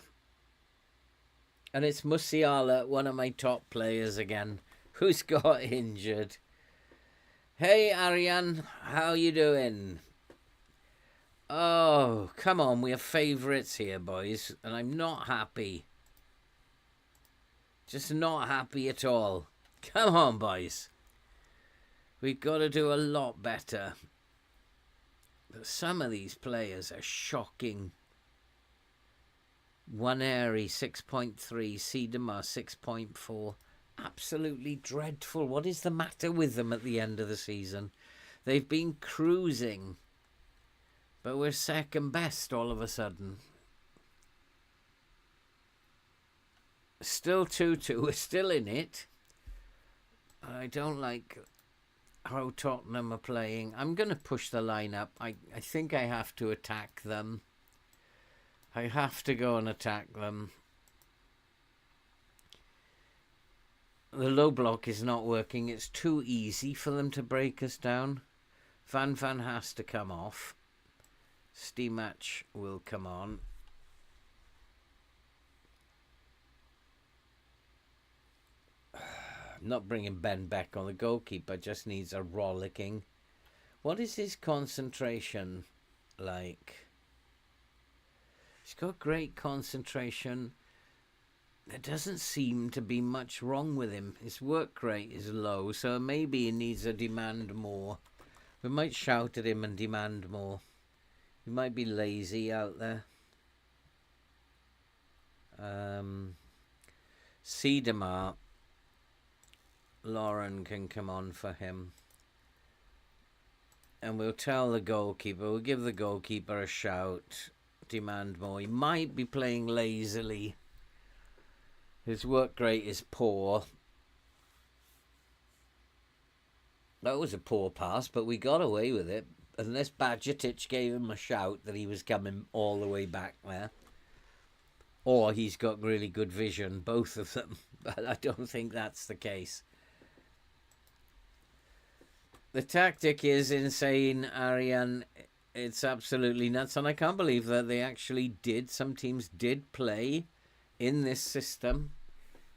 And it's Musiala, one of my top players again, who's got injured. Hey Ariane, how you doing? Oh, come on, we have favourites here, boys, and I'm not happy. Just not happy at all. Come on, boys. We've got to do a lot better. But some of these players are shocking. Waneri 6.3, Sidema 6.4. Absolutely dreadful. What is the matter with them at the end of the season? They've been cruising, but we're second best all of a sudden. Still 2-2. We're still in it. I don't like how Tottenham are playing. I'm going to push the line up. I think I have to attack them. I have to go and attack them. The low block is not working. It's too easy for them to break us down. Van has to come off. Stimac will come on. I'm not bringing Ben back on. The goalkeeper just needs a rollicking. What is his concentration like? He's got great concentration. There doesn't seem to be much wrong with him. His work rate is low, so maybe he needs to demand more. We might shout at him and demand more. He might be lazy out there. Sidema. Lauren can come on for him. And we'll tell the goalkeeper, we'll give the goalkeeper a shout. Demand more. He might be playing lazily. His work rate is poor. That was a poor pass, but we got away with it. Unless Badgetic gave him a shout that he was coming all the way back there. Or he's got really good vision, both of them. But I don't think that's the case. The tactic is insane, Ariane. It's absolutely nuts. And I can't believe that they actually did. Some teams did play in this system,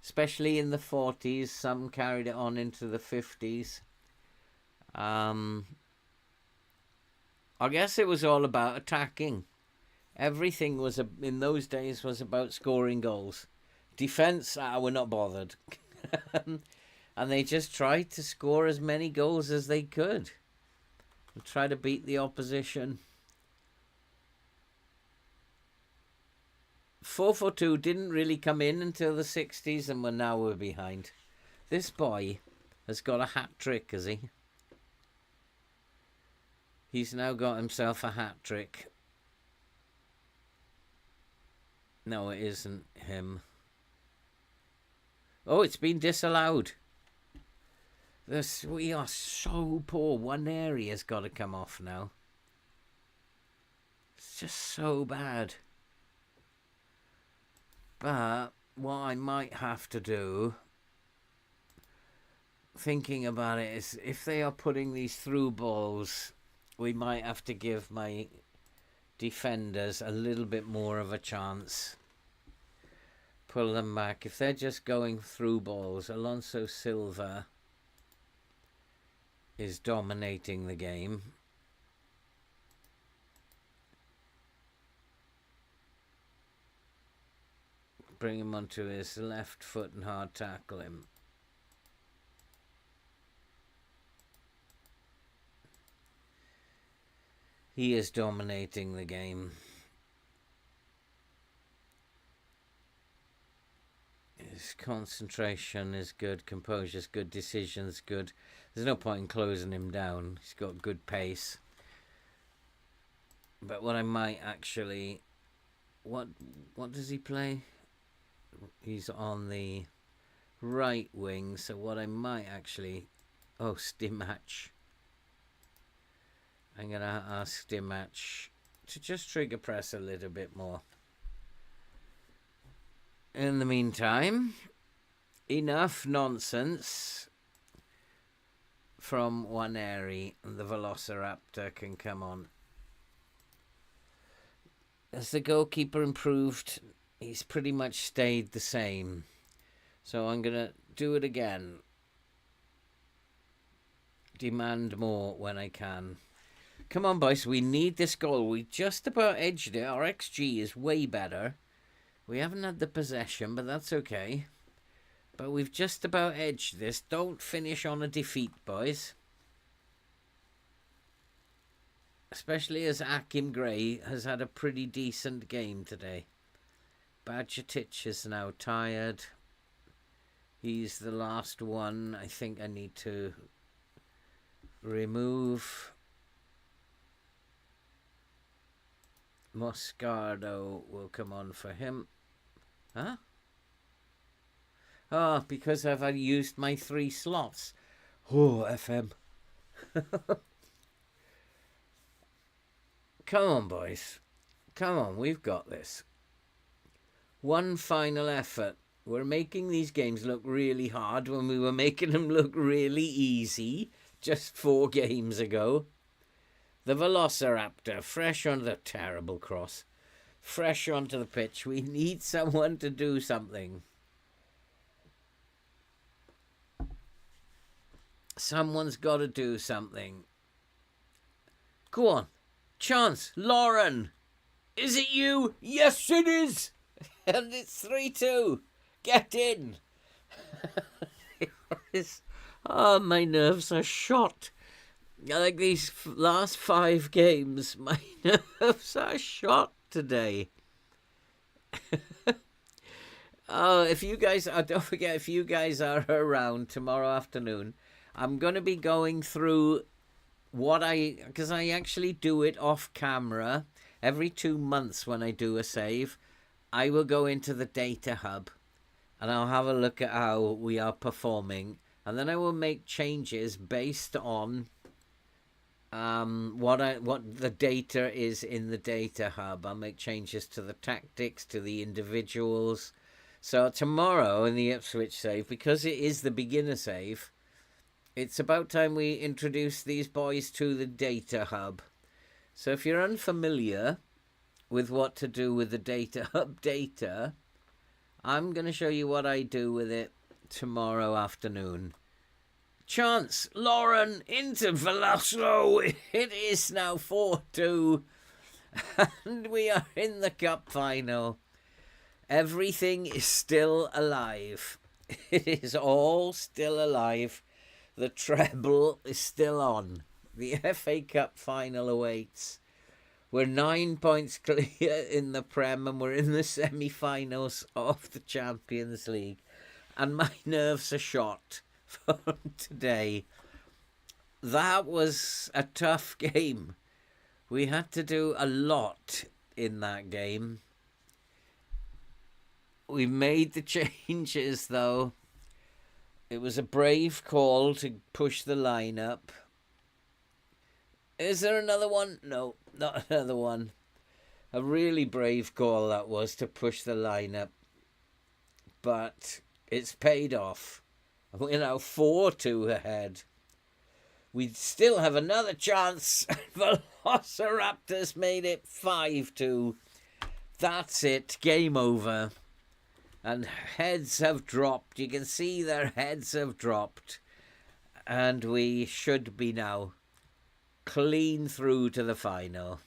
especially in the 40s. Some carried it on into the 50s. I guess it was all about attacking. Everything was in those days was about scoring goals. Defense, we're not bothered. And they just tried to score as many goals as they could and try to beat the opposition. 4-4-2 didn't really come in until the 60s, and we're behind. This boy has got a hat-trick, has he? He's now got himself a hat-trick. No, it isn't him. Oh, it's been disallowed. We are so poor. One area's got to come off now. It's just so bad. But what I might have to do, thinking about it, is if they are putting these through balls, we might have to give my defenders a little bit more of a chance. Pull them back. If they're just going through balls, Alonso Silva is dominating the game. Bring him onto his left foot and hard tackle him. He is dominating the game. His concentration is good, composure's good, decision's good. There's no point in closing him down. He's got good pace. But what I might actually... What does he play? He's on the right wing, so what I might actually... Oh, Stimac. I'm going to ask Stimac to just trigger press a little bit more. In the meantime, enough nonsense from one area, and the Velociraptor can come on. As the goalkeeper improved, he's pretty much stayed the same. So I'm going to do it again. Demand more when I can. Come on, boys, we need this goal. We just about edged it. Our XG is way better. We haven't had the possession, but that's okay. But we've just about edged this. Don't finish on a defeat, boys. Especially as Akim Gray has had a pretty decent game today. Badgertich is now tired. He's the last one I think I need to remove. Moscardo will come on for him. Huh? Oh, because I've used my 3 slots. Oh, FM. Come on, boys. Come on, we've got this. One final effort. We're making these games look really hard when we were making them look really easy just 4 games ago. The Velociraptor, fresh onto the terrible cross. Fresh onto the pitch. We need someone to do something. Someone's got to do something. Go on. Chance. Lauren. Is it you? Yes, it is. And it's 3-2. Get in. Oh, my nerves are shot. Like these last 5 games, my nerves are shot today. Oh, if you guys are, don't forget, if you guys are around tomorrow afternoon, I'm going to be going through because I actually do it off camera. Every 2 months when I do a save, I will go into the data hub and I'll have a look at how we are performing. And then I will make changes based on what the data is in the data hub. I'll make changes to the tactics, to the individuals. So tomorrow in the Ipswich save, because it is the beginner save, it's about time we introduce these boys to the data hub. So if you're unfamiliar with what to do with the data hub data, I'm going to show you what I do with it tomorrow afternoon. Chance, Lauren, into Velasco. It is now 4-2. And we are in the cup final. Everything is still alive. It is all still alive. The treble is still on. The FA Cup final awaits. We're 9 points clear in the Prem and we're in the semi-finals of the Champions League. And my nerves are shot from today. That was a tough game. We had to do a lot in that game. We made the changes though. It was a brave call to push the line up. Is there another one? No, not another one. A really brave call that was, to push the line up. But it's paid off. We're now 4-2 ahead. We still have another chance. Velociraptors made it 5-2. That's it. Game over. And heads have dropped. You can see their heads have dropped. And we should be now clean through to the final.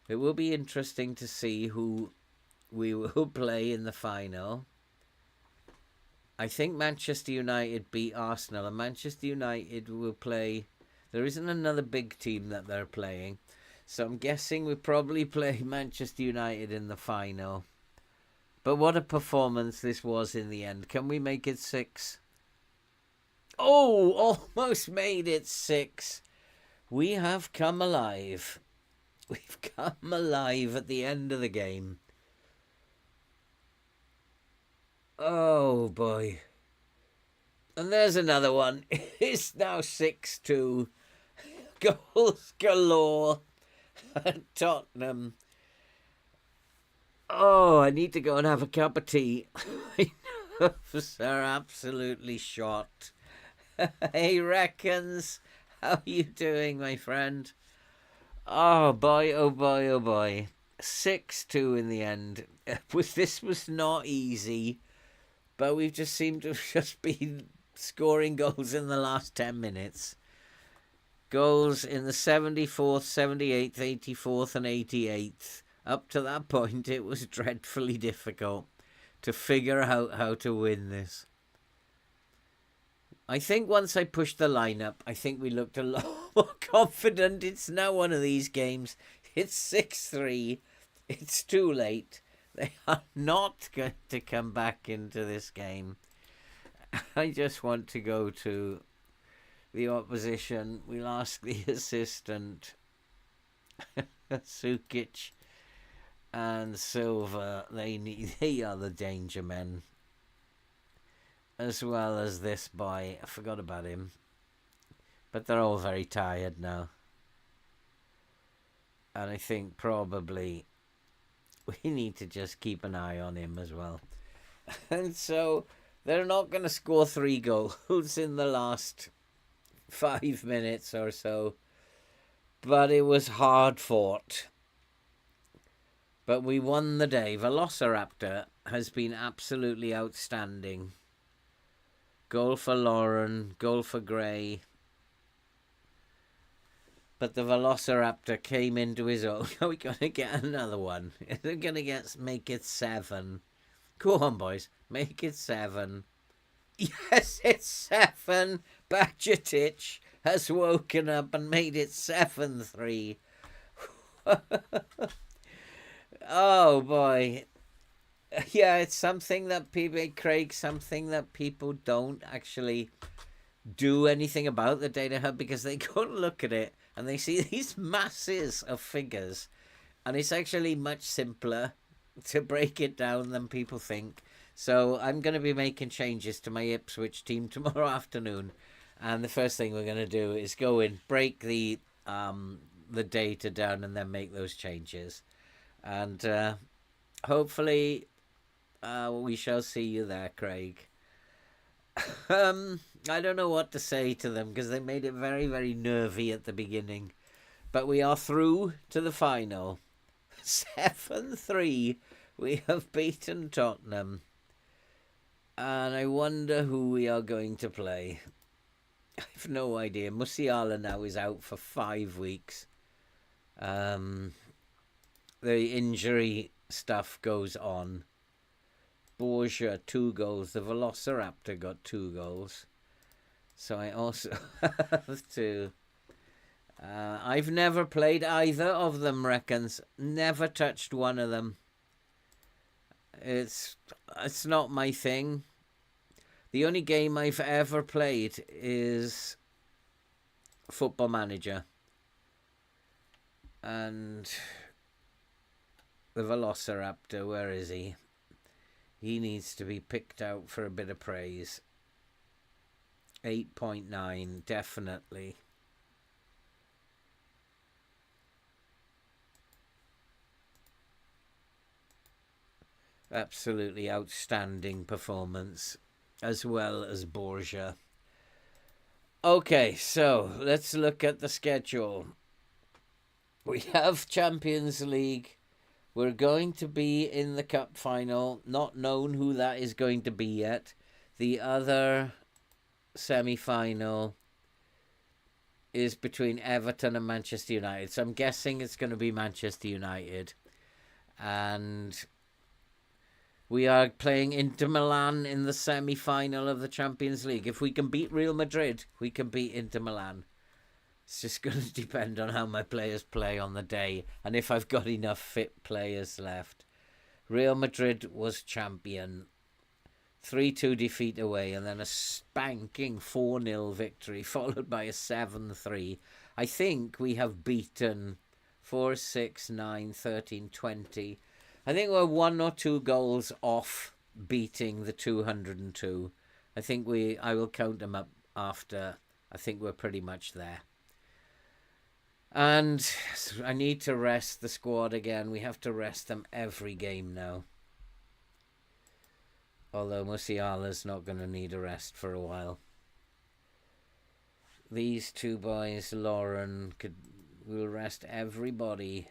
It will be interesting to see who we will play in the final. I think Manchester United beat Arsenal, and Manchester United will play... There isn't another big team that they're playing, so I'm guessing we probably play Manchester United in the final. But what a performance this was in the end. Can we make it 6? Oh, almost made it 6. We have come alive. We've come alive at the end of the game. Oh, boy. And there's another one. It's now 6-2. Goals galore at Tottenham. Oh, I need to go and have a cup of tea. My nerves are absolutely shot. Hey, Reckons. How are you doing, my friend? Oh, boy, oh, boy, oh, boy. 6-2 in the end. This was not easy. But we've just seemed to have just been scoring goals in the last 10 minutes. Goals in the 74th, 78th, 84th and 88th. Up to that point, it was dreadfully difficult to figure out how to win this. I think once I pushed the line up, I think we looked a lot more confident. It's now one of these games. It's 6-3. It's too late. They are not going to come back into this game. I just want to go to the opposition. We'll ask the assistant, Sukic and Silva. They are the danger men. As well as this boy. I forgot about him. But they're all very tired now. And I think probably we need to just keep an eye on him as well. And so they're not going to score 3 goals in the last 5 minutes or so. But it was hard fought. But we won the day. Velociraptor has been absolutely outstanding. Goal for Lauren, goal for Gray. But the Velociraptor came into his own. Are we going to get another one? Is it going to make it 7? Go on, boys. Make it 7. Yes, it's 7. Bajatic has woken up and made it 7-3. Oh, boy. Yeah, it's something that something that people don't actually do anything about, the data hub, because they go and look at it and they see these masses of figures, and it's actually much simpler to break it down than people think. So I'm going to be making changes to my Ipswich team tomorrow afternoon, and the first thing we're going to do is go in, break the data down, and then make those changes. And hopefully we shall see you there, Craig. I don't know what to say to them because they made it very, very nervy at the beginning. But we are through to the final. 7-3. We have beaten Tottenham. And I wonder who we are going to play. I have no idea. Musiala now is out for 5 weeks. The injury stuff goes on. Borgia, 2 goals. The Velociraptor got 2 goals. So I also have to... I've never played either of them, Reckons. Never touched one of them. It's not my thing. The only game I've ever played is Football Manager. And the Velociraptor, where is he? He needs to be picked out for a bit of praise. 8.9, definitely. Absolutely outstanding performance, as well as Borgia. Okay, so let's look at the schedule. We have Champions League. We're going to be in the cup final. Not known who that is going to be yet. The other semi-final is between Everton and Manchester United. So I'm guessing it's going to be Manchester United. And we are playing Inter Milan in the semi-final of the Champions League. If we can beat Real Madrid, we can beat Inter Milan. It's just going to depend on how my players play on the day and if I've got enough fit players left. Real Madrid was champion. 3-2 defeat away, and then a spanking 4-0 victory, followed by a 7-3. I think we have beaten 4, 6, 9, 13, 20. I think we're 1 or 2 goals off beating the 202. I will count them up after. I think we're pretty much there. And I need to rest the squad again. We have to rest them every game now. Although Musiala's not going to need a rest for a while. These two boys, Lauren, will rest everybody.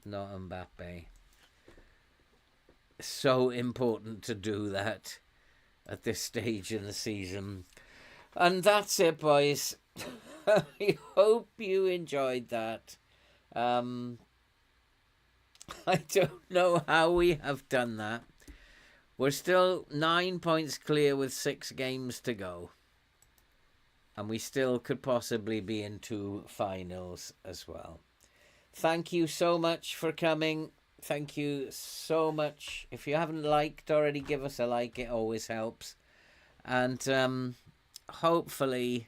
Not Mbappe. So important to do that at this stage in the season. And that's it, boys. I hope you enjoyed that. I don't know how we have done that. We're still 9 points clear with 6 games to go. And we still could possibly be in 2 finals as well. Thank you so much for coming. Thank you so much. If you haven't liked already, give us a like. It always helps. And hopefully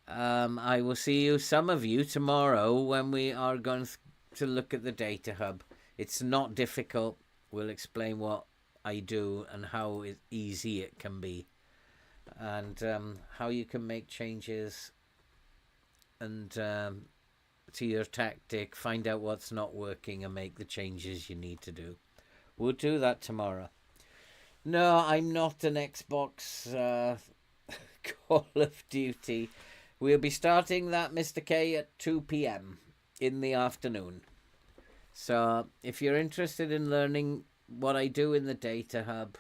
I will see you, some of you, tomorrow when we are going to look at the data hub. It's not difficult. We'll explain what I do and how easy it can be, and how you can make changes and to your tactic, find out what's not working and make the changes you need to do. We'll do that tomorrow. No, I'm not an Xbox Call of Duty. We'll be starting that, Mr. K, at 2 p.m. in the afternoon. So if you're interested in learning what I do in the data hub,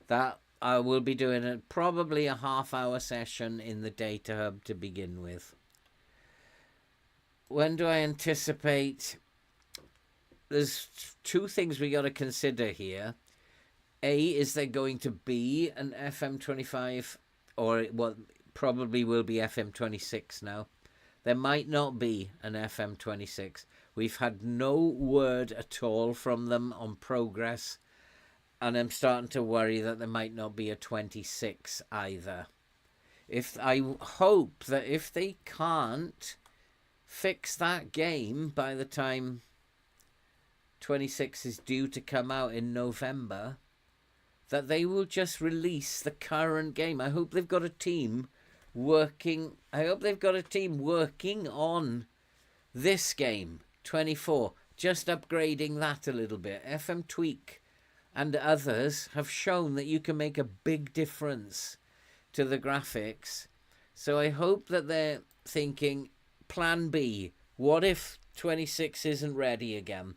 that I will be doing probably a half-hour session in the data hub to begin with. When do I anticipate? There's 2 things we got to consider here. A, is there going to be an FM25, or what probably will be FM26 now? There might not be an FM26. We've had no word at all from them on progress, and I'm starting to worry that there might not be a 26 either. I hope that if they can't fix that game by the time 26 is due to come out in November, that they will just release the current game. I hope they've got a team working. I hope they've got a team working on this game, 24, just upgrading that a little bit. FM Tweak and others have shown that you can make a big difference to the graphics. So I hope that they're thinking, plan B, what if 26 isn't ready again?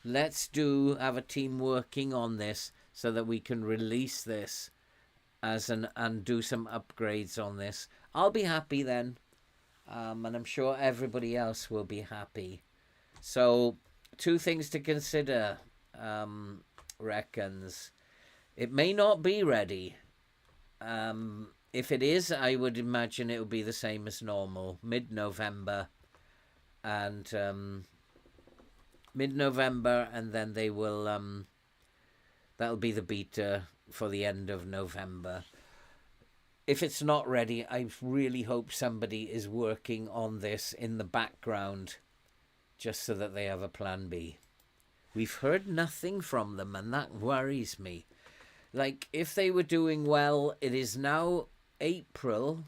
Let's have a team working on this so that we can release this and do some upgrades on this. I'll be happy then, and I'm sure everybody else will be happy. So 2 things to consider, reckons. It may not be ready. If it is, I would imagine it will be the same as normal, mid-November, and then they will that'll be the beta for the end of November. If it's not ready, I really hope somebody is working on this in the background just so that they have a plan B. We've heard nothing from them, and that worries me. Like, if they were doing well, it is now April,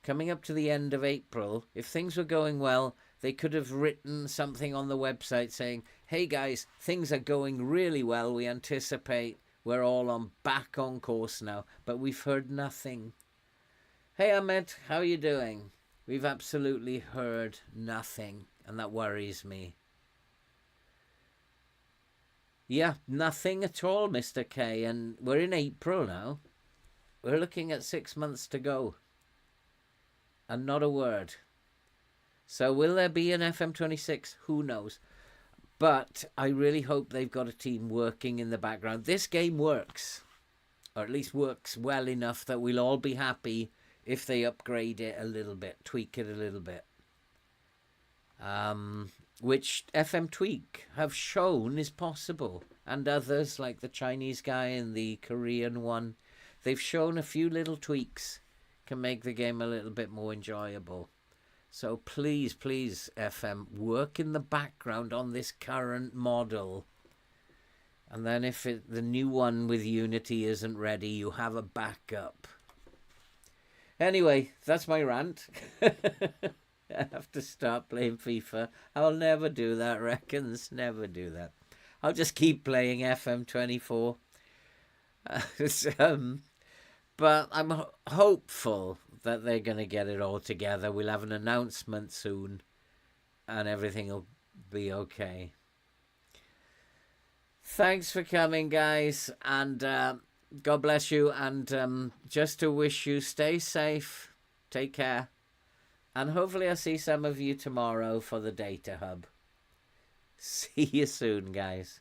coming up to the end of April. If things were going well, they could have written something on the website saying, hey guys, things are going really well. We anticipate we're all back on course now. But we've heard nothing. Hey Ahmed, how are you doing? We've absolutely heard nothing, and that worries me. Yeah, nothing at all, Mr. K. And we're in April now. We're looking at 6 months to go. And not a word. So will there be an FM26? Who knows? But I really hope they've got a team working in the background. This game works. Or at least works well enough that we'll all be happy if they upgrade it a little bit. Tweak it a little bit. Which FM Tweak have shown is possible. And others, like the Chinese guy and the Korean one, they've shown a few little tweaks can make the game a little bit more enjoyable. So please, please, FM, work in the background on this current model. And then if the new one with Unity isn't ready, you have a backup. Anyway, that's my rant. I have to start playing FIFA. I'll never do that, reckons. Never do that. I'll just keep playing FM24. But I'm hopeful that they're going to get it all together. We'll have an announcement soon, and everything will be okay. Thanks for coming, guys, and God bless you. And just to wish you stay safe, take care, and hopefully I'll see some of you tomorrow for the Data Hub. See you soon, guys.